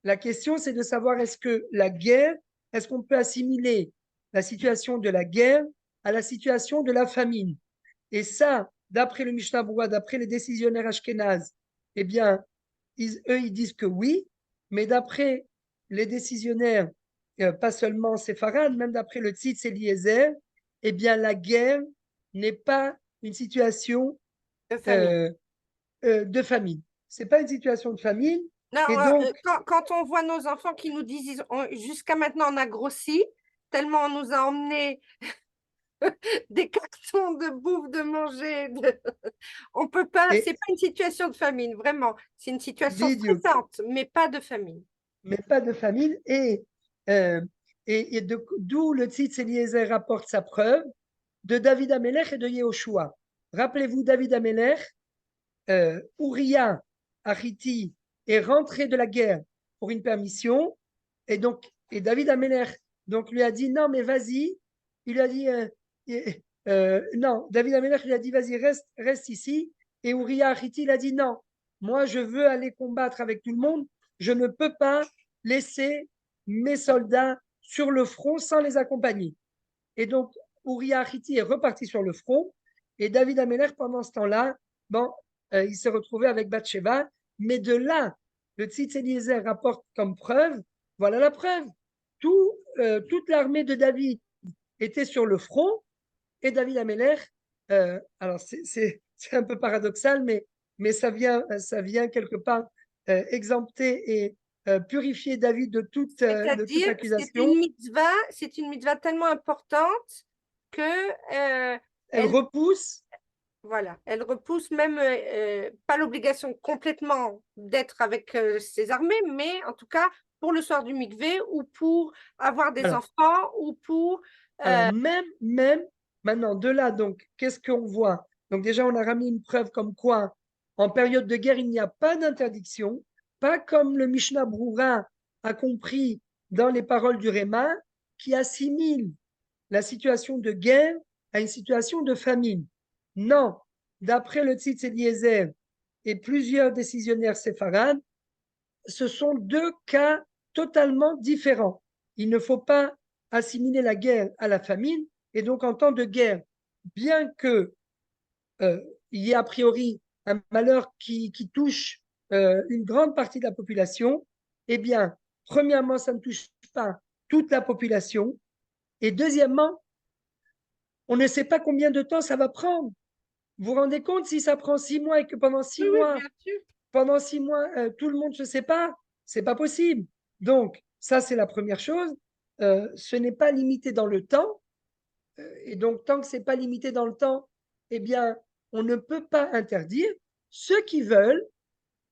la question, c'est de savoir est-ce que la guerre, est-ce qu'on peut assimiler la situation de la guerre à la situation de la famine. Et ça, d'après le Mishnah Berurah, d'après les décisionnaires ashkénazes, eh bien, eux, ils disent que oui, mais d'après les décisionnaires, pas seulement séfarades, même d'après le Tzitz Eliezer, eh bien, la guerre n'est pas une situation De famine. de famine. C'est pas une situation de famine. Non, Et donc, quand on voit nos enfants qui nous disent jusqu'à maintenant on a grossi, tellement on nous a emmené des cartons de bouffe, de manger, on peut pas, et, c'est pas une situation de famine, vraiment. C'est une situation Bidiouk, stressante, mais pas de famine. mais pas de famine. Et d'où le Tzitz Eliezer rapporte sa preuve de David Amelech et de Yehoshua. Rappelez-vous, David Amelech, Uriah Achiti est rentré de la guerre pour une permission, et David Amelech donc lui a dit non mais vas-y, il lui a dit non, David Amelech lui a dit vas-y reste ici, et Uriah Achiti il a dit non, moi je veux aller combattre avec tout le monde, je ne peux pas laisser mes soldats sur le front sans les accompagner. Et donc Uriah Achiti est reparti sur le front, et David Amelech pendant ce temps-là, bon, il s'est retrouvé avec Bathsheba, mais de là, le Tzitz Eliezer rapporte comme preuve, voilà la preuve, toute l'armée de David était sur le front, et David Amelech, alors c'est un peu paradoxal, mais ça vient quelque part exempter et purifier David de toute C'est-à-dire, accusation. c'est une mitzvah tellement importante que Elle elle, repousse. voilà, elle repousse même pas l'obligation complètement d'être avec ses armées, mais en tout cas pour le soir du mikvé ou pour avoir des Voilà. enfants ou pour Alors, même maintenant, de là, donc, qu'est-ce qu'on voit? Donc, déjà, on a ramené une preuve comme quoi, en période de guerre, il n'y a pas d'interdiction, pas comme le Mishnah Berurah a compris dans les paroles du Réma, qui assimile la situation de guerre à une situation de famine. Non, d'après le Tzitz Eliezer et plusieurs décisionnaires séfarades, ce sont deux cas totalement différents. Il ne faut pas assimiler la guerre à la famine. Et donc, en temps de guerre, bien que il y ait a priori un malheur qui touche une grande partie de la population, eh bien, premièrement, ça ne touche pas toute la population. Et deuxièmement, on ne sait pas combien de temps ça va prendre. Vous vous rendez compte si ça prend 6 mois et que pendant oui, six oui, mois, bien sûr. tout le monde se sépare, c'est pas possible. Donc, ça, c'est la première chose. Ce n'est pas limité dans le temps. Et donc, tant que c'est pas limité dans le temps, eh bien, on ne peut pas interdire. Ceux qui veulent,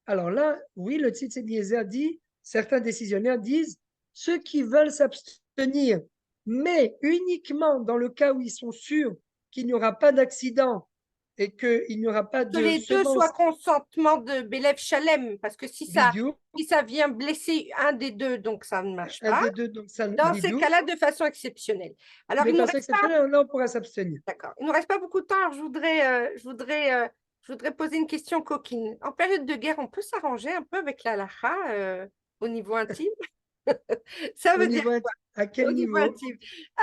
alors là, oui, le Tzitz Eliezer dit, certains décisionnaires disent, ceux qui veulent s'abstenir, mais uniquement dans le cas où ils sont sûrs qu'il n'y aura pas d'accident et qu'il n'y aura pas Que de les deux soient semences consentement de Bélève Chalem, parce que vidéo, si ça vient blesser un des deux, donc ça ne marche un pas. des deux, donc ça Dans ces vidéo, cas-là, de façon exceptionnelle. Alors, de façon exceptionnelle, là, on pourra s'abstenir. d'accord. Il nous reste pas beaucoup de temps. Alors, je voudrais poser une question coquine. En période de guerre, on peut s'arranger un peu avec la halakha au niveau intime? Ça Au veut dire niveau, à au quel niveau niveau? intime.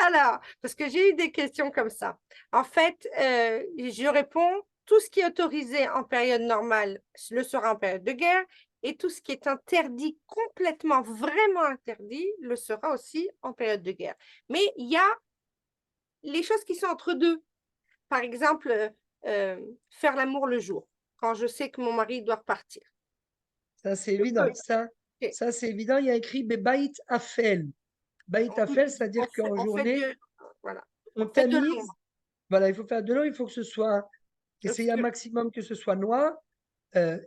Alors, parce que j'ai eu des questions comme ça. En fait, je réponds, tout ce qui est autorisé en période normale le sera en période de guerre, et tout ce qui est interdit, complètement, vraiment interdit, le sera aussi en période de guerre. Mais il y a les choses qui sont entre deux. Par exemple, faire l'amour le jour, quand je sais que mon mari doit repartir. Ça, c'est Je peux. évident. Ok. Ça, c'est évident. Il y a écrit Bebait Afel. Bait Afel, c'est-à-dire qu'en On fait journée, voilà, on on fait de tamise. l'ombre. Voilà, il faut faire de l'eau, il faut que ce soit, essayer un Obscur. maximum que ce soit noir.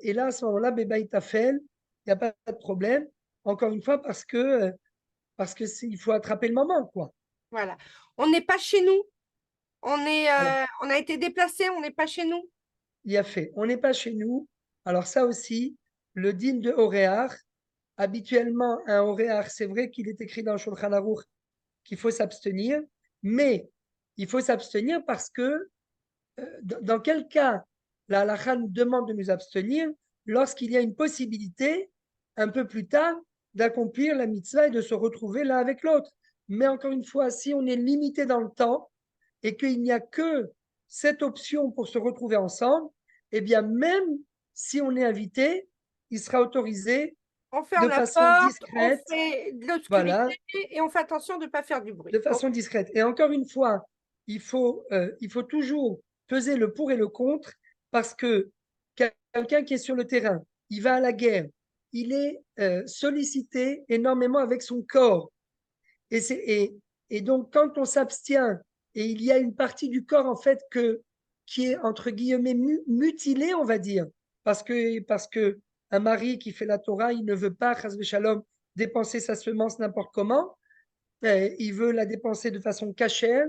Et là, à ce moment-là, Bebait Afel, il n'y a pas de problème. Encore une fois, parce que il faut attraper le moment, quoi. Voilà. On n'est pas chez nous. Voilà, On a été déplacé, on n'est pas chez nous. il y a fait. On n'est pas chez nous. Alors ça aussi, le digne de Horéar, habituellement, un Horéar, c'est vrai qu'il est écrit dans le Shulchan Aruch qu'il faut s'abstenir, mais il faut s'abstenir parce que dans quel cas la halakha nous demande de nous abstenir lorsqu'il y a une possibilité un peu plus tard d'accomplir la mitzvah et de se retrouver l'un avec l'autre. Mais encore une fois, si on est limité dans le temps et qu'il n'y a que cette option pour se retrouver ensemble, eh bien, même si on est invité, il sera autorisé On de ferme la façon porte, on discrète, fait de l'obscurité voilà, et on fait attention de ne pas faire du de bruit. façon discrète. Et encore une fois, il faut toujours peser le pour et le contre parce que quelqu'un qui est sur le terrain, il va à la guerre, il est sollicité énormément avec son corps. Et, et donc, quand on s'abstient et il y a une partie du corps, en fait, qui est, entre guillemets, mutilée, on va dire, parce que un mari qui fait la Torah, il ne veut pas, chas shalom, dépenser sa semence n'importe comment, il veut la dépenser de façon cachère,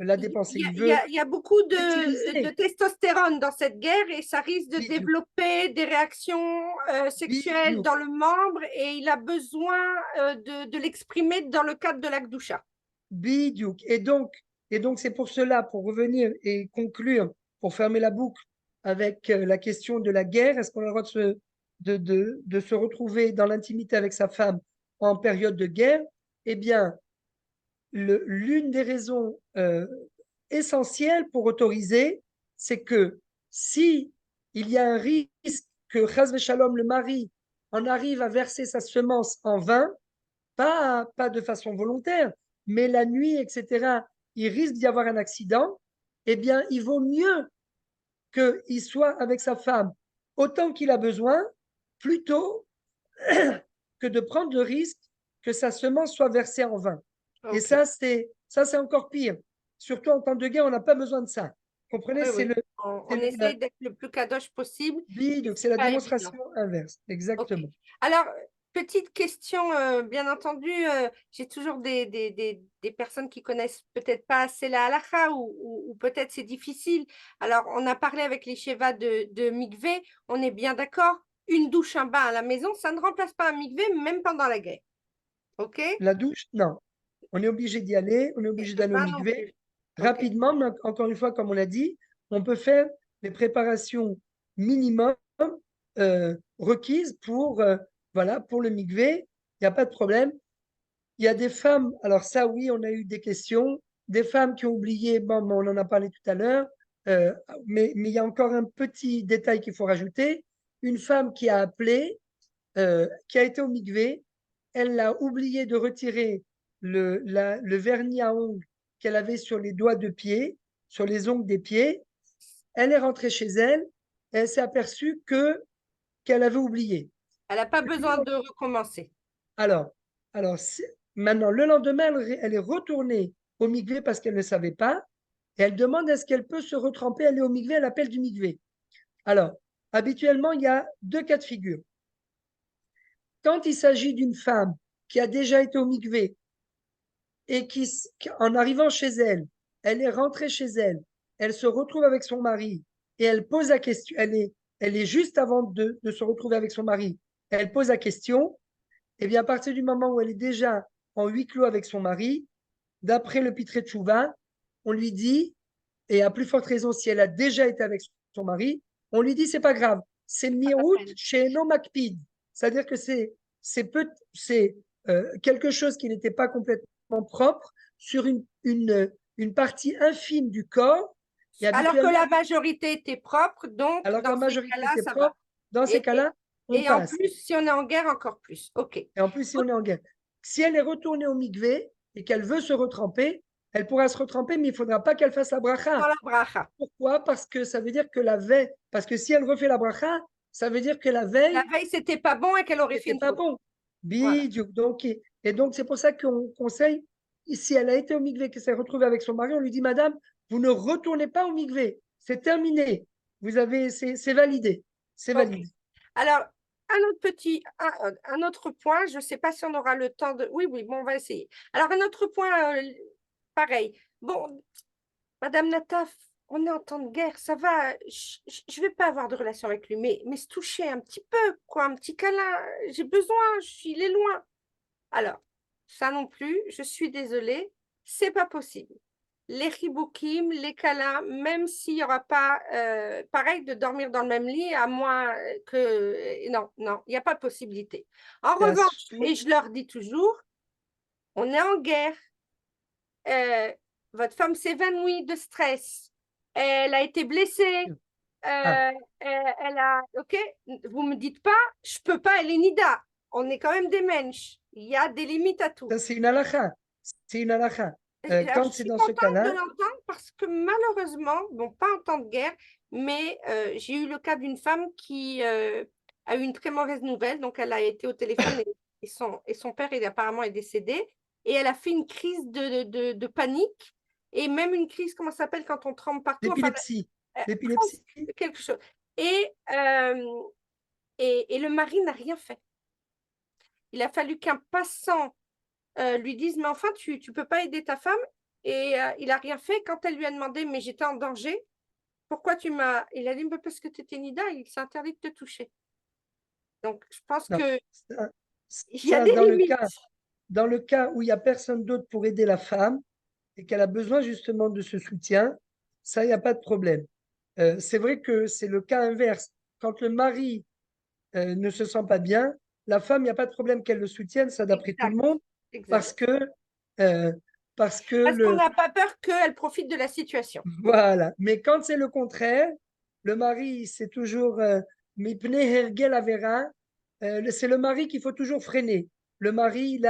la dépenser, il veut Il y a beaucoup de l'utiliser. testostérone dans cette guerre et ça risque de Bidiou, développer des réactions sexuelles bidiou, dans le membre et il a besoin de l'exprimer dans le cadre de l'Akdoucha. bidiou. Et donc c'est pour cela, pour revenir et conclure, pour fermer la boucle avec la question de la guerre, est-ce qu'on a le droit de se retrouver dans l'intimité avec sa femme en période de guerre? Eh bien, l'une des raisons essentielles pour autoriser, c'est que si il y a un risque que Chaz Shalom, le mari, en arrive à verser sa semence en vin, pas de façon volontaire, mais la nuit, etc., il risque d'y avoir un accident, eh bien, il vaut mieux qu'il soit avec sa femme autant qu'il a besoin, plutôt que de prendre le risque que sa semence soit versée en vin. Et Ok. ça, c'est encore pire. Surtout en temps de guerre, on n'a pas besoin de ça. Vous comprenez? Oui, oui. C'est On essaye d'être le plus kadosh possible, mais donc c'est c'est la pas évident. démonstration inverse. Ok. Exactement. Alors, petite question, bien entendu, j'ai toujours des personnes qui connaissent peut-être pas assez la halakha ou peut-être c'est difficile. Alors, on a parlé avec les shevas de mikvé, on est bien d'accord. Une douche, un bain à la maison, ça ne remplace pas un mikvé, même pendant la guerre. OK? Et La douche, non. On est obligé d'y aller, on est obligé le d'aller au bain non mikvé plus. OK. rapidement, mais encore une fois, comme on l'a dit, on peut faire les préparations minimum requises pour, voilà, pour le mikvé. Il n'y a pas de problème. Il y a des femmes, alors ça, oui, on a eu des questions, des femmes qui ont oublié, bon, on en a parlé tout à l'heure, mais il y a encore un petit détail qu'il faut rajouter. Une femme qui a appelé, qui a été au mikvé, elle a oublié de retirer le vernis à ongles qu'elle avait sur les doigts de pied, sur les ongles des pieds. Elle est rentrée chez elle et elle s'est aperçue qu'elle avait oublié. Elle n'a pas besoin de recommencer. Alors, alors maintenant, le lendemain, elle est retournée au mikvé parce qu'elle ne savait pas et elle demande est-ce qu'elle peut se retremper, aller au mikvé, elle appelle du mikvé. Alors, habituellement, il y a deux cas de figure. Quand il s'agit d'une femme qui a déjà été au mikvé et qui, en arrivant chez elle, elle est rentrée chez elle, elle se retrouve avec son mari et elle pose la question, elle est juste avant de se retrouver avec son mari, elle pose la question, et bien à partir du moment où elle est déjà en huis clos avec son mari, d'après le Pitré Tchouva, on lui dit, et à plus forte raison si elle a déjà été avec son mari, on lui dit c'est pas grave, c'est Pas la mirout peine. chez no makpid, c'est-à-dire que c'est quelque chose qui n'était pas complètement propre sur une partie infime du corps, et Alors que habituellement, la majorité était propre, donc alors que dans la ces majorité cas-là, était ça va. propre, dans ces Et, cas-là, on et en passe. plus, si on est en guerre, encore plus. OK. Et en plus, si on est en guerre, si elle est retournée au mikvé et qu'elle veut se retremper, elle pourra se retremper, mais il ne faudra pas qu'elle fasse la Dans bracha. la bracha. Pourquoi? Parce que ça veut dire que la veille, parce que si elle refait la bracha, ça veut dire que la La veille, veille, c'était pas bon et qu'elle aurait fait c'était une pas faute. bon. Voilà. Bidiouk. Donc, et donc, c'est pour ça qu'on conseille, si elle a été au mikvé, qu'elle s'est retrouvée avec son mari, on lui dit, Madame, vous ne retournez pas au mikvé. C'est terminé. C'est validé. C'est OK. validé. Alors, un autre point, je ne sais pas si on aura le temps de. Oui, oui, bon, on va essayer. Alors, un autre point, pareil. Bon, Madame Nataf, on est en temps de guerre, ça va. Je ne vais pas avoir de relation avec lui, mais se toucher un petit peu, quoi, un petit câlin. J'ai besoin, il est loin. Alors, ça non plus, je suis désolée, c'est pas possible. les chiboukim, les câlins, même s'il n'y aura pas, pareil, de dormir dans le même lit, à moins que... Non, non, il n'y a pas de possibilité. En bien revanche, sûr, et je leur dis toujours, on est en guerre. Votre femme s'évanouit de stress. Elle a été blessée. ah, Elle a... OK, vous me dites pas, je peux pas, elle est nida. On est quand même des mensch. Il y a des limites à tout. ça c'est une halakha. C'est une halakha. Alors, je Quand c'est suis dans ce contente de cas-là, l'entendre parce que malheureusement, bon, pas en temps de guerre, mais j'ai eu le cas d'une femme qui a eu une très mauvaise nouvelle. Donc, elle a été au téléphone et son père, il, apparemment, est décédé. Et elle a fait une crise de panique et même une crise, comment ça s'appelle quand on tremble partout, enfin, l'épilepsie, l'épilepsie, presque quelque chose. Et le mari n'a rien fait. Il a fallu qu'un passant lui dise, mais enfin, tu ne peux pas aider ta femme. Et il n'a rien fait. Quand elle lui a demandé, mais j'étais en danger, pourquoi tu m'as... Il a dit, mais parce que tu étais Nida, il s'est interdit de te toucher. Donc, je pense non, qu'il ça, y a ça, des limites. dans le cas où il n'y a personne d'autre pour aider la femme et qu'elle a besoin justement de ce soutien, ça, il n'y a pas de problème. C'est vrai que c'est le cas inverse. Quand le mari ne se sent pas bien, la femme, il n'y a pas de problème qu'elle le soutienne, ça d'après tout le Exact, monde, parce exact. que, euh, parce que Parce qu'on n'a pas peur qu'elle profite de la situation. voilà. Mais quand c'est le contraire, le mari, c'est toujours Mipne Hergel Avera, c'est le mari qu'il faut toujours freiner. Le mari,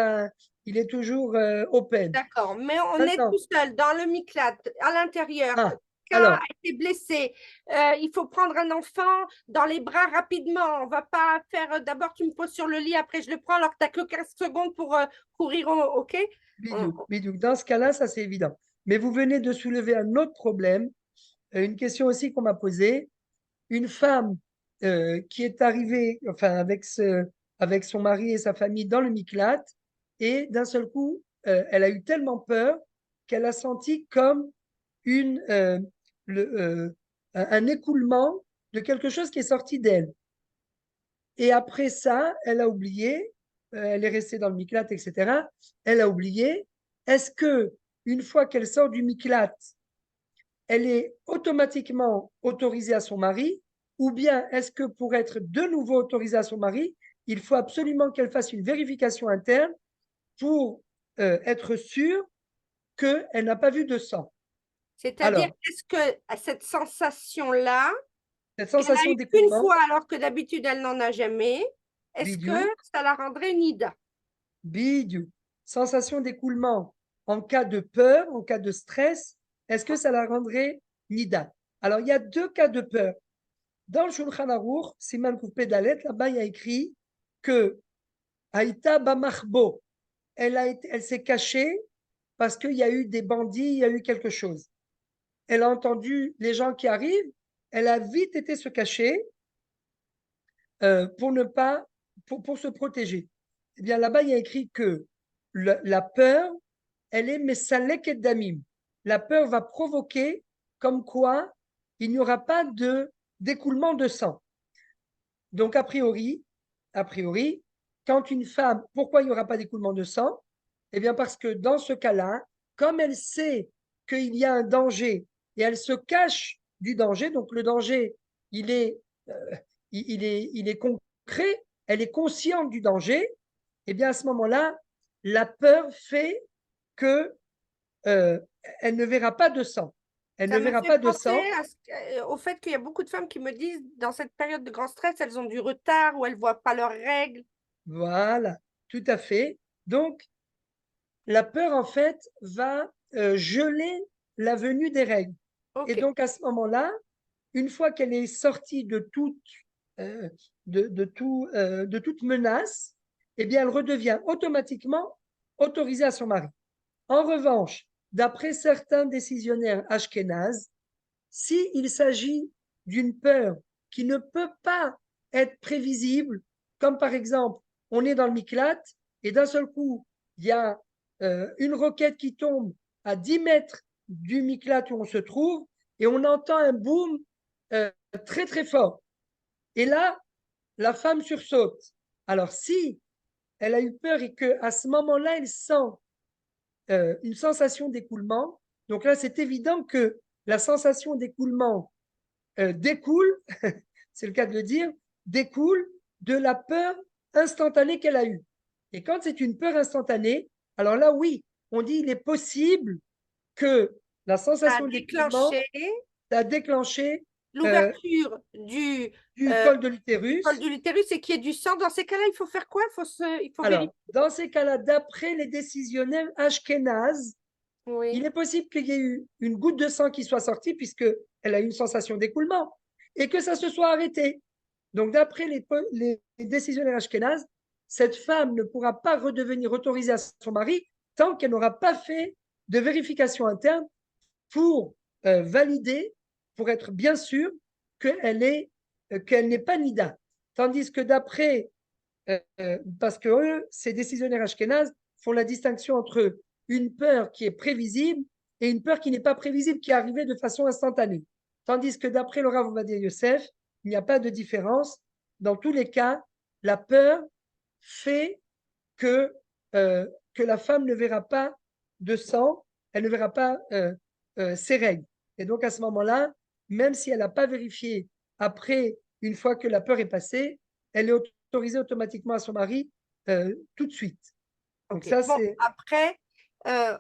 il est toujours open. D'accord, mais on est Maintenant, tout seul dans le Miklat, à l'intérieur. ah, Quelqu'un a alors, été blessé. Il faut prendre un enfant dans les bras rapidement. On va pas faire d'abord tu me poses sur le lit, après je le prends alors que tu n'as que 15 secondes pour courir. OK? On- Bidouk, Bidouk, dans ce cas-là, ça c'est évident. Mais vous venez de soulever un autre problème, une question aussi qu'on m'a posée. Une femme qui est arrivée, enfin, avec son mari et sa famille dans le Miklat, et d'un seul coup, elle a eu tellement peur qu'elle a senti comme une, le, un écoulement de quelque chose qui est sorti d'elle. Et après ça, elle a oublié, elle est restée dans le Miklat, etc. Elle a oublié. Est-ce que une fois qu'elle sort du Miklat, elle est automatiquement autorisée à son mari, ou bien est-ce que pour être de nouveau autorisée à son mari, il faut absolument qu'elle fasse une vérification interne pour être sûre qu'elle n'a pas vu de sang. C'est-à-dire, Alors, est-ce que cette sensation-là, cette qu'elle a sensation eu une d'écoulement, fois alors que d'habitude elle n'en a jamais, est-ce que bidou, ça la rendrait Nida? bidou, sensation d'écoulement en cas de peur, en cas de stress, est-ce que ça la rendrait nida? Alors, il y a deux cas de peur. Dans le Shulchan Aruch, Siman Kouf Pedalet, là-bas, il y a écrit que Haïta Bamachbo, elle s'est cachée parce qu'il y a eu des bandits, il y a eu quelque chose. Elle a entendu les gens qui arrivent, elle a vite été se cacher pour ne pas, pour se protéger. Eh bien, là-bas, il y a écrit que la peur, elle est mesalek et damim. La peur va provoquer comme quoi il n'y aura pas d'écoulement de sang. Donc, a priori, quand une femme, pourquoi il n'y aura pas d'écoulement de sang? Eh bien, parce que dans ce cas-là, comme elle sait qu'il y a un danger et elle se cache du danger, donc le danger, il est, euh, il est concret, elle est consciente du danger, eh bien, à ce moment-là, la peur fait que elle ne verra pas de sang. Elle Ça ne me verra fait pas de penser sang. au fait qu'il y a beaucoup de femmes qui me disent, dans cette période de grand stress, elles ont du retard ou elles ne voient pas leurs règles. Voilà, tout à fait. Donc, la peur, en fait, va geler la venue des règles. Et OK. donc, à ce moment-là, une fois qu'elle est sortie euh, de toute menace, eh bien, elle redevient automatiquement autorisée à son mari. En revanche, d'après certains décisionnaires ashkénazes, s'il s'agit d'une peur qui ne peut pas être prévisible, comme par exemple, on est dans le Miklat et d'un seul coup, il y a une roquette qui tombe à 10 mètres du Miklat où on se trouve et on entend un boom très très fort. Et là, la femme sursaute. Alors si elle a eu peur et qu'à ce moment-là, elle sent une sensation d'écoulement, Donc là, c'est évident que la sensation d'écoulement découle, c'est le cas de le dire, découle de la peur instantanée qu'elle a eue. Et quand c'est une peur instantanée, alors là, oui, on dit il est possible que la Ça a sensation d'écoulement déclenché a déclenché l'ouverture du euh, col de col l'utérus. de l'utérus et qu'il y ait du sang. Dans ces cas-là, il faut faire quoi? Il faut Alors, vérifier. dans ces cas-là, d'après les décisionnaires ashkénazes, il Oui. est possible qu'il y ait eu une goutte de sang qui soit sortie puisqu'elle a eu une sensation d'écoulement et que ça se soit arrêté. Donc, d'après les décisionnaires ashkénazes, cette femme ne pourra pas redevenir autorisée à son mari tant qu'elle n'aura pas fait de vérification interne pour valider, pour être bien sûr qu'elle n'est pas nida. Tandis que d'après, parce que eux, ces décisionnaires ashkénazes font la distinction entre une peur qui est prévisible et une peur qui n'est pas prévisible, qui est arrivée de façon instantanée. Tandis que d'après le Rav Ovadia Yosef, il n'y a pas de différence. Dans tous les cas, la peur fait que, que la femme ne verra pas de sang, elle ne verra pas ses règles. Et donc à ce moment-là, même si elle n'a pas vérifié après, une fois que la peur est passée, elle est autorisée automatiquement à son mari tout de suite. Donc Ok. ça, Bon, c'est... après,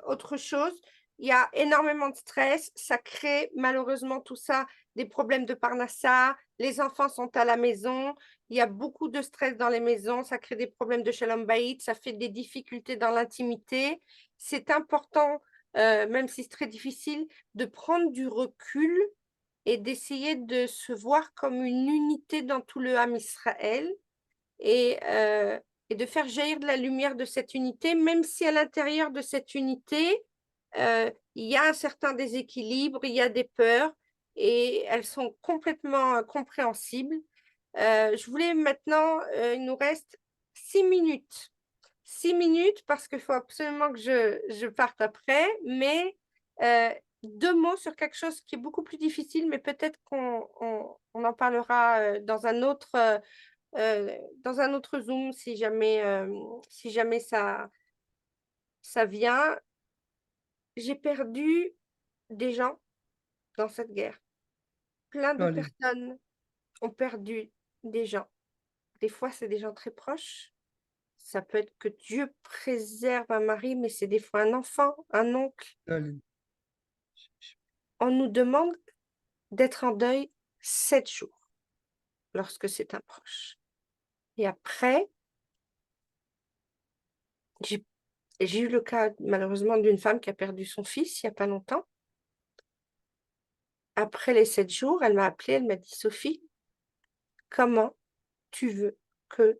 autre chose, il y a énormément de stress. Ça crée malheureusement tout ça, des problèmes de parnassa. Les enfants sont à la maison. Il y a beaucoup de stress dans les maisons. Ça crée des problèmes de shalom bayit. Ça fait des difficultés dans l'intimité. C'est important, même si c'est très difficile, de prendre du recul et d'essayer de se voir comme une unité dans tout le Ham Israël et, euh, et de faire jaillir de la lumière de cette unité, même si à l'intérieur de cette unité, il y a un certain déséquilibre, il y a des peurs, et elles sont complètement compréhensibles. Je voulais maintenant, il nous reste 6 minutes. 6 minutes parce qu'il faut absolument que je parte après, mais 2 mots sur quelque chose qui est beaucoup plus difficile, mais peut-être qu'on en parlera dans un autre Zoom si jamais ça vient. J'ai perdu des gens dans cette guerre. Plein de Allez, personnes ont perdu des gens. Des fois, c'est des gens très proches. Ça peut être que Dieu préserve un mari, mais c'est des fois un enfant, un oncle. allez. On nous demande d'être en deuil 7 jours lorsque c'est un proche. Et après, j'ai j'ai eu le cas malheureusement d'une femme qui a perdu son fils il n'y a pas longtemps. Après les 7 jours, elle m'a appelée, elle m'a dit, Sophie, comment tu veux que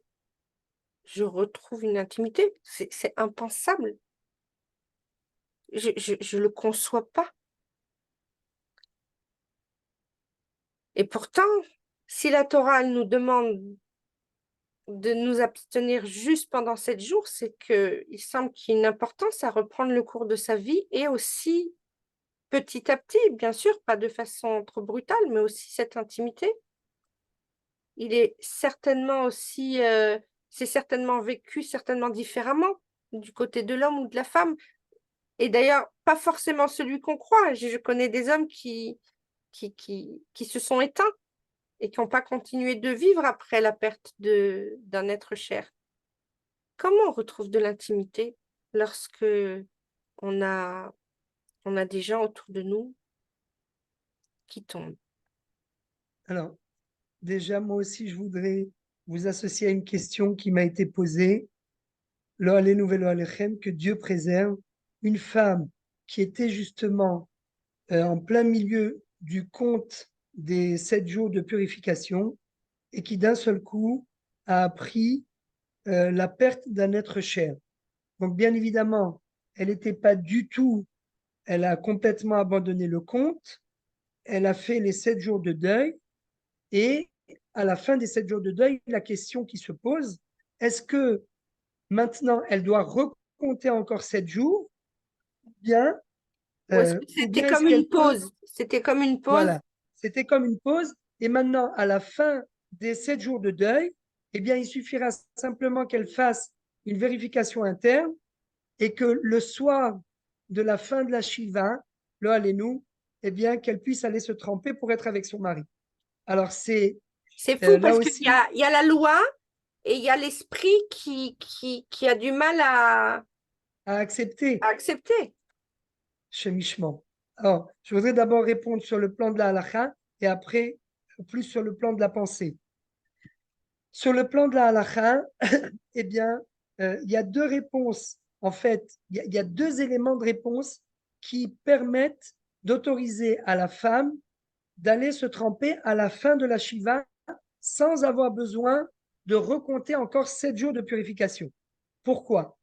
je retrouve une intimité? C'est impensable. Je le conçois pas. Et pourtant, si la Torah elle nous demande de nous abstenir juste pendant 7 jours, c'est qu'il semble qu'il y ait une importance à reprendre le cours de sa vie et aussi petit à petit, bien sûr, pas de façon trop brutale, mais aussi cette intimité. Il est certainement aussi, c'est certainement vécu certainement différemment du côté de l'homme ou de la femme. Et d'ailleurs, pas forcément celui qu'on croit. Je connais des hommes qui se sont éteints et qui n'ont pas continué de vivre après la perte d'un être cher. Comment on retrouve de l'intimité lorsque on a, on a des gens autour de nous qui tombent? Alors, déjà, moi aussi, je voudrais vous associer à une question qui m'a été posée. Lo alenu velo alechem, que Dieu préserve une femme qui était justement en plein milieu du compte des 7 jours de purification et qui d'un seul coup a appris la perte d'un être cher. Donc bien évidemment, elle n'était pas du tout, elle a complètement abandonné le compte, elle a fait les 7 jours de deuil et à la fin des 7 jours de deuil, la question qui se pose, est-ce que maintenant elle doit recompter encore 7 jours, bien, Ou est-ce que ou c'était bien est-ce comme qu'elle une peut... pause? C'était comme une pause. Voilà, c'était comme une pause. Et maintenant, à la fin des 7 jours de deuil, eh bien, il suffira simplement qu'elle fasse une vérification interne et que le soir de la fin de la Shiva, le Allénou, eh bien, qu'elle puisse aller se tremper pour être avec son mari. Alors, c'est fou là parce aussi il y a la loi et il y a l'esprit qui a du mal à accepter à accepter. chez Mishman. Alors, je voudrais d'abord répondre sur le plan de la halakha et après, plus sur le plan de la pensée. Sur le plan de la halakha, eh bien, il y a deux réponses. En fait, il y a deux éléments de réponse qui permettent d'autoriser à la femme d'aller se tremper à la fin de la Shiva sans avoir besoin de recompter encore 7 jours de purification. Pourquoi?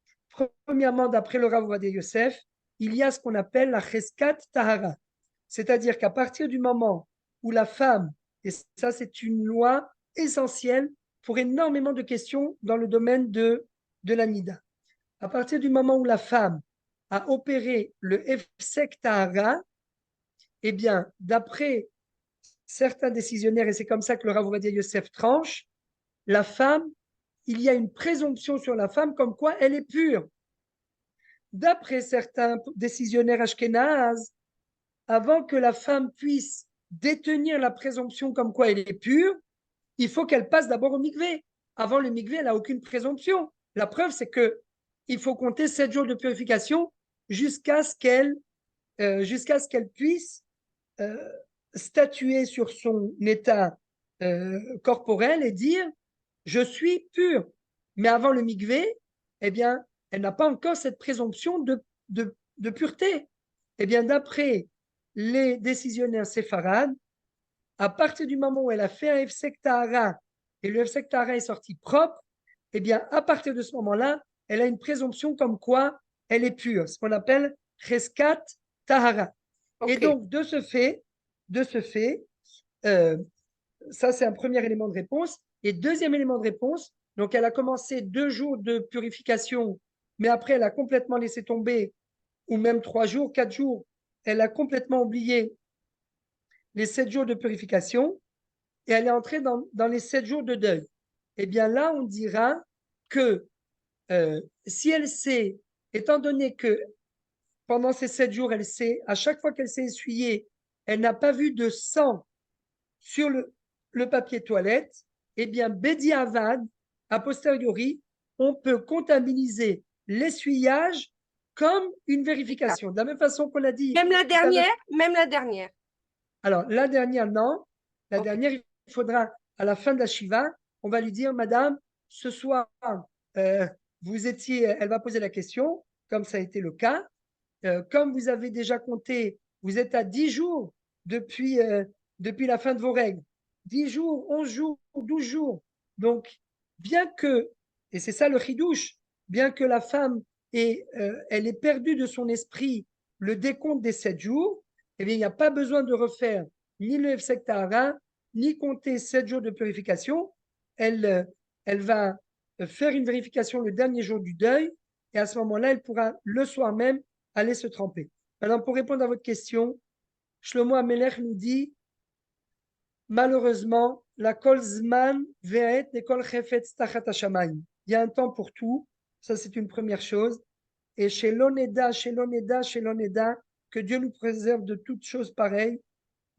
Premièrement, d'après le Rav Ovadia Yosef, il y a ce qu'on appelle la Cheskat Tahara. C'est-à-dire qu'à partir du moment où la femme, et ça c'est une loi essentielle pour énormément de questions dans le domaine de la Nida, à partir du moment où la femme a opéré le Efsek Tahara, eh bien, d'après certains décisionnaires, et c'est comme ça que le Rav Ovadia Yosef tranche, la femme, il y a une présomption sur la femme comme quoi elle est pure. D'après certains décisionnaires ashkénazes, avant que la femme puisse détenir la présomption comme quoi elle est pure, il faut qu'elle passe d'abord au mikvé. Avant le mikvé, elle n'a aucune présomption. La preuve, c'est que il faut compter 7 jours de purification jusqu'à ce qu'elle puisse statuer sur son état corporel et dire je suis pur. Mais avant le mikvé, eh bien, elle n'a pas encore cette présomption de pureté. Eh bien, d'après les décisionnaires séfarades, à partir du moment où elle a fait un Hefsek Tahara et le Hefsek Tahara est sorti propre, eh bien, à partir de ce moment-là, elle a une présomption comme quoi elle est pure, ce qu'on appelle Cheskat Tahara. Okay. Et donc, de ce fait, ça c'est un premier élément de réponse. Et deuxième élément de réponse, donc elle a commencé 2 jours de purification, mais après elle a complètement laissé tomber, ou même 3 jours, 4 jours, elle a complètement oublié les 7 jours de purification et elle est entrée dans les 7 jours de deuil. Eh bien là, on dira que si elle sait, étant donné que pendant ces 7 jours, elle sait, à chaque fois qu'elle s'est essuyée, elle n'a pas vu de sang sur le papier toilette, eh bien, Bedi Avad, a posteriori, on peut comptabiliser l'essuyage comme une vérification. De la même façon qu'on a dit. Même la dernière. Alors, la dernière, non. La Okay. dernière, il faudra, à la fin de la Shiva, on va lui dire, Madame, ce soir, vous étiez, elle va poser la question, comme ça a été le cas. Comme vous avez déjà compté, vous êtes à 10 jours depuis la fin de vos règles. 10 jours, 11 jours, 12 jours. Donc, bien que, et c'est ça le chidouche, bien que la femme elle ait perdu de son esprit le décompte des 7 jours, eh bien, il n'y a pas besoin de refaire ni le Hefsek Tahara, ni compter 7 jours de purification. Elle va faire une vérification le dernier jour du deuil, et à ce moment-là, elle pourra le soir même aller se tremper. Alors, pour répondre à votre question, Shlomo Amelech nous dit malheureusement, la kol zman ve'et ne kol chefetz tachat hashamayim. Il y a un temps pour tout, ça c'est une première chose. Et chez l'oneda, que Dieu nous préserve de toutes choses pareilles,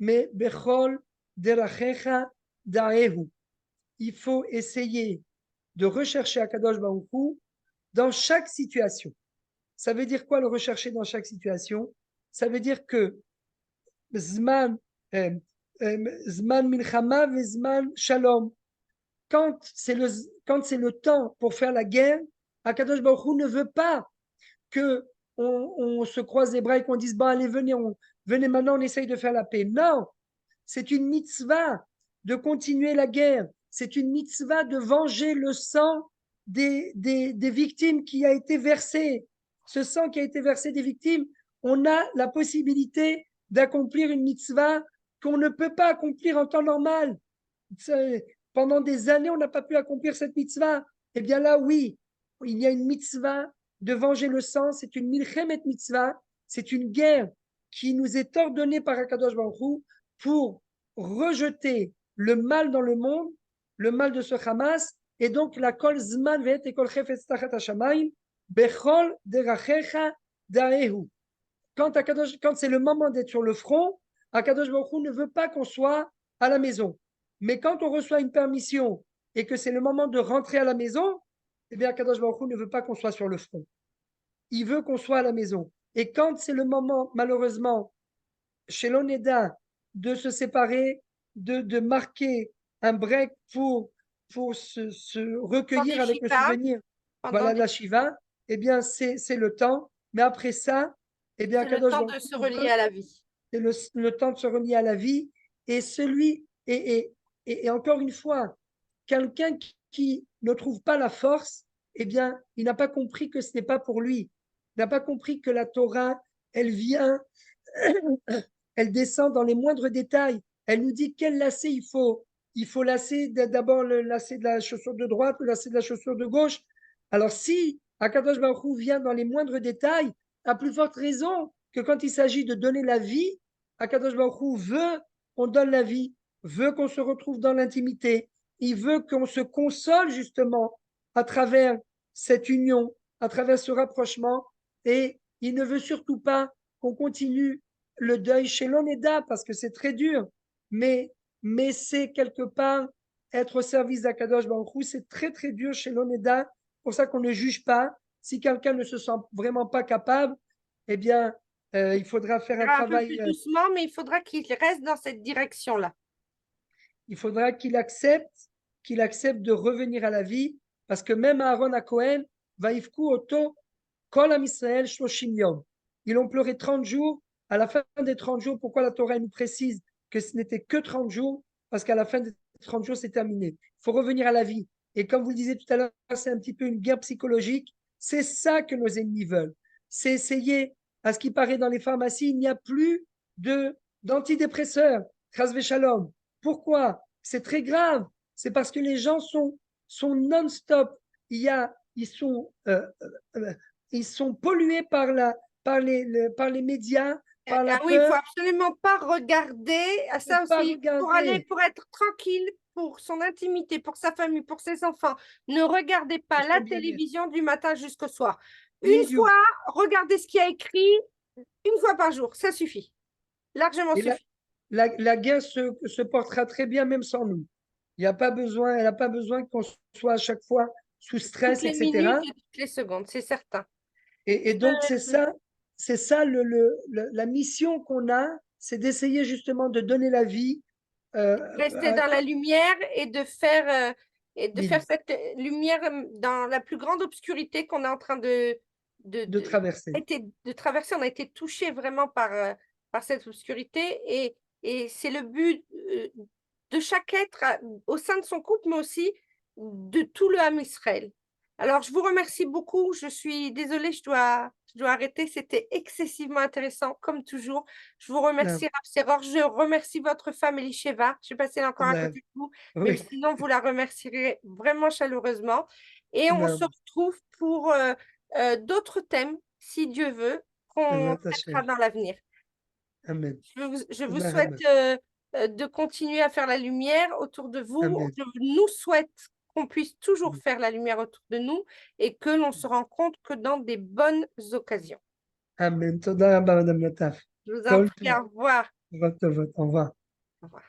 mais bechol derachecha daehu. Il faut essayer de rechercher Akadosh Baruch Hu dans chaque situation. Ça veut dire quoi le rechercher dans chaque situation? Ça veut dire que Zman Milchama ve Zman Shalom. Quand c'est le temps pour faire la guerre, Akadosh Baruch Hu ne veut pas que on se croise les bras et qu'on dise bon allez venez maintenant on essaye de faire la paix. Non, c'est une mitzvah de continuer la guerre. C'est une mitzvah de venger le sang des victimes qui a été versé. Ce sang qui a été versé des victimes, on a la possibilité d'accomplir une mitzvah qu'on ne peut pas accomplir en temps normal. Pendant des années, on n'a pas pu accomplir cette mitzvah. Eh bien là, oui, il y a une mitzvah de venger le sang. C'est une milchemet mitzvah. C'est une guerre qui nous est ordonnée par Akadosh Baruch Hu pour rejeter le mal dans le monde, le mal de ce Hamas, et donc la kol zman ve'et et kol chefetz tachat hashamayim bechol derachecha daehu. quand c'est le moment d'être sur le front, Akadosh Baruch Hu ne veut pas qu'on soit à la maison. Mais quand on reçoit une permission et que c'est le moment de rentrer à la maison, eh bien, Akadosh Baruch Hu ne veut pas qu'on soit sur le front. Il veut qu'on soit à la maison. Et quand c'est le moment, malheureusement, chez l'Oneda, de se séparer, de marquer un break pour se recueillir avec le souvenir voilà, de la Shiva, eh bien, c'est le temps. Mais après ça, eh bien, c'est le temps de se relier à la vie. C'est le temps de se relier à la vie. Et et encore une fois, quelqu'un qui ne trouve pas la force, eh bien, il n'a pas compris que ce n'est pas pour lui. Il n'a pas compris que la Torah, elle vient, elle descend dans les moindres détails. Elle nous dit quel lacet il faut. Il faut lacer d'abord le lacet de la chaussure de droite, le lacet de la chaussure de gauche. Alors si Akadosh Baruch Hu vient dans les moindres détails, à plus forte raison que quand il s'agit de donner la vie, Akadosh Baruch Hu veut qu'on donne la vie, veut qu'on se retrouve dans l'intimité. Il veut qu'on se console justement à travers cette union, à travers ce rapprochement. Et il ne veut surtout pas qu'on continue le deuil chez l'Oneda parce que c'est très dur. Mais c'est quelque part être au service d'Akadosh Baruch Hu. C'est très, très dur chez l'Oneda. C'est pour ça qu'on ne juge pas. Si quelqu'un ne se sent vraiment pas capable, eh bien, il faudra faire un travail. Un peu plus doucement, mais il faudra qu'il reste dans cette direction-là. Il faudra qu'il accepte de revenir à la vie, parce que même Aaron à Cohen, Vaïfku Oto, Kol Am Israël Shloshim Yom. Ils ont pleuré 30 jours. À la fin des 30 jours, pourquoi la Torah nous précise que ce n'était que 30 jours? Parce qu'à la fin des 30 jours, c'est terminé. Il faut revenir à la vie. Et comme vous le disiez tout à l'heure, c'est un petit peu une guerre psychologique. C'est ça que nos ennemis veulent. C'est essayer, à ce qui paraît dans les pharmacies, il n'y a plus d'antidépresseurs. Chas Shalom. Pourquoi? C'est très grave. C'est parce que les gens sont non-stop. Ils sont pollués par les médias, par la oui, il ne faut peur. absolument pas regarder ça aussi pour être tranquille pour son intimité, pour sa famille, pour ses enfants. Ne regardez pas la télévision du matin jusqu'au soir. Une fois, regardez ce qu'il y a écrit une fois par jour. Ça suffit. Largement suffit. La guerre se portera très bien même sans nous. Elle n'a pas besoin qu'on soit à chaque fois sous stress, toutes les etc. minutes et toutes les secondes, c'est certain. Et donc, c'est ça la mission qu'on a, c'est d'essayer justement de donner la vie. Rester dans la lumière et de faire cette lumière dans la plus grande obscurité qu'on est en train de traverser. De traverser. On a été touché vraiment par cette obscurité et c'est le but de chaque être au sein de son couple, mais aussi de tout le Ham Israël. Alors, je vous remercie beaucoup. Je suis désolée, je dois arrêter. C'était excessivement intéressant, comme toujours. Je vous remercie, Rav Seror. Je remercie votre femme, Elisheva. Je suis passée là encore à côté de vous, mais sinon, vous la remercierez vraiment chaleureusement. Et on se retrouve pour d'autres thèmes, si Dieu veut, qu'on traitera dans l'avenir. Amen. Je vous souhaite de continuer à faire la lumière autour de vous. Amen. Je nous souhaite qu'on puisse toujours faire la lumière autour de nous et que l'on se rencontre que dans des bonnes occasions. Amen. Toda rabba, Madame Nataf. Je vous en prie, au revoir. Au revoir. Au revoir.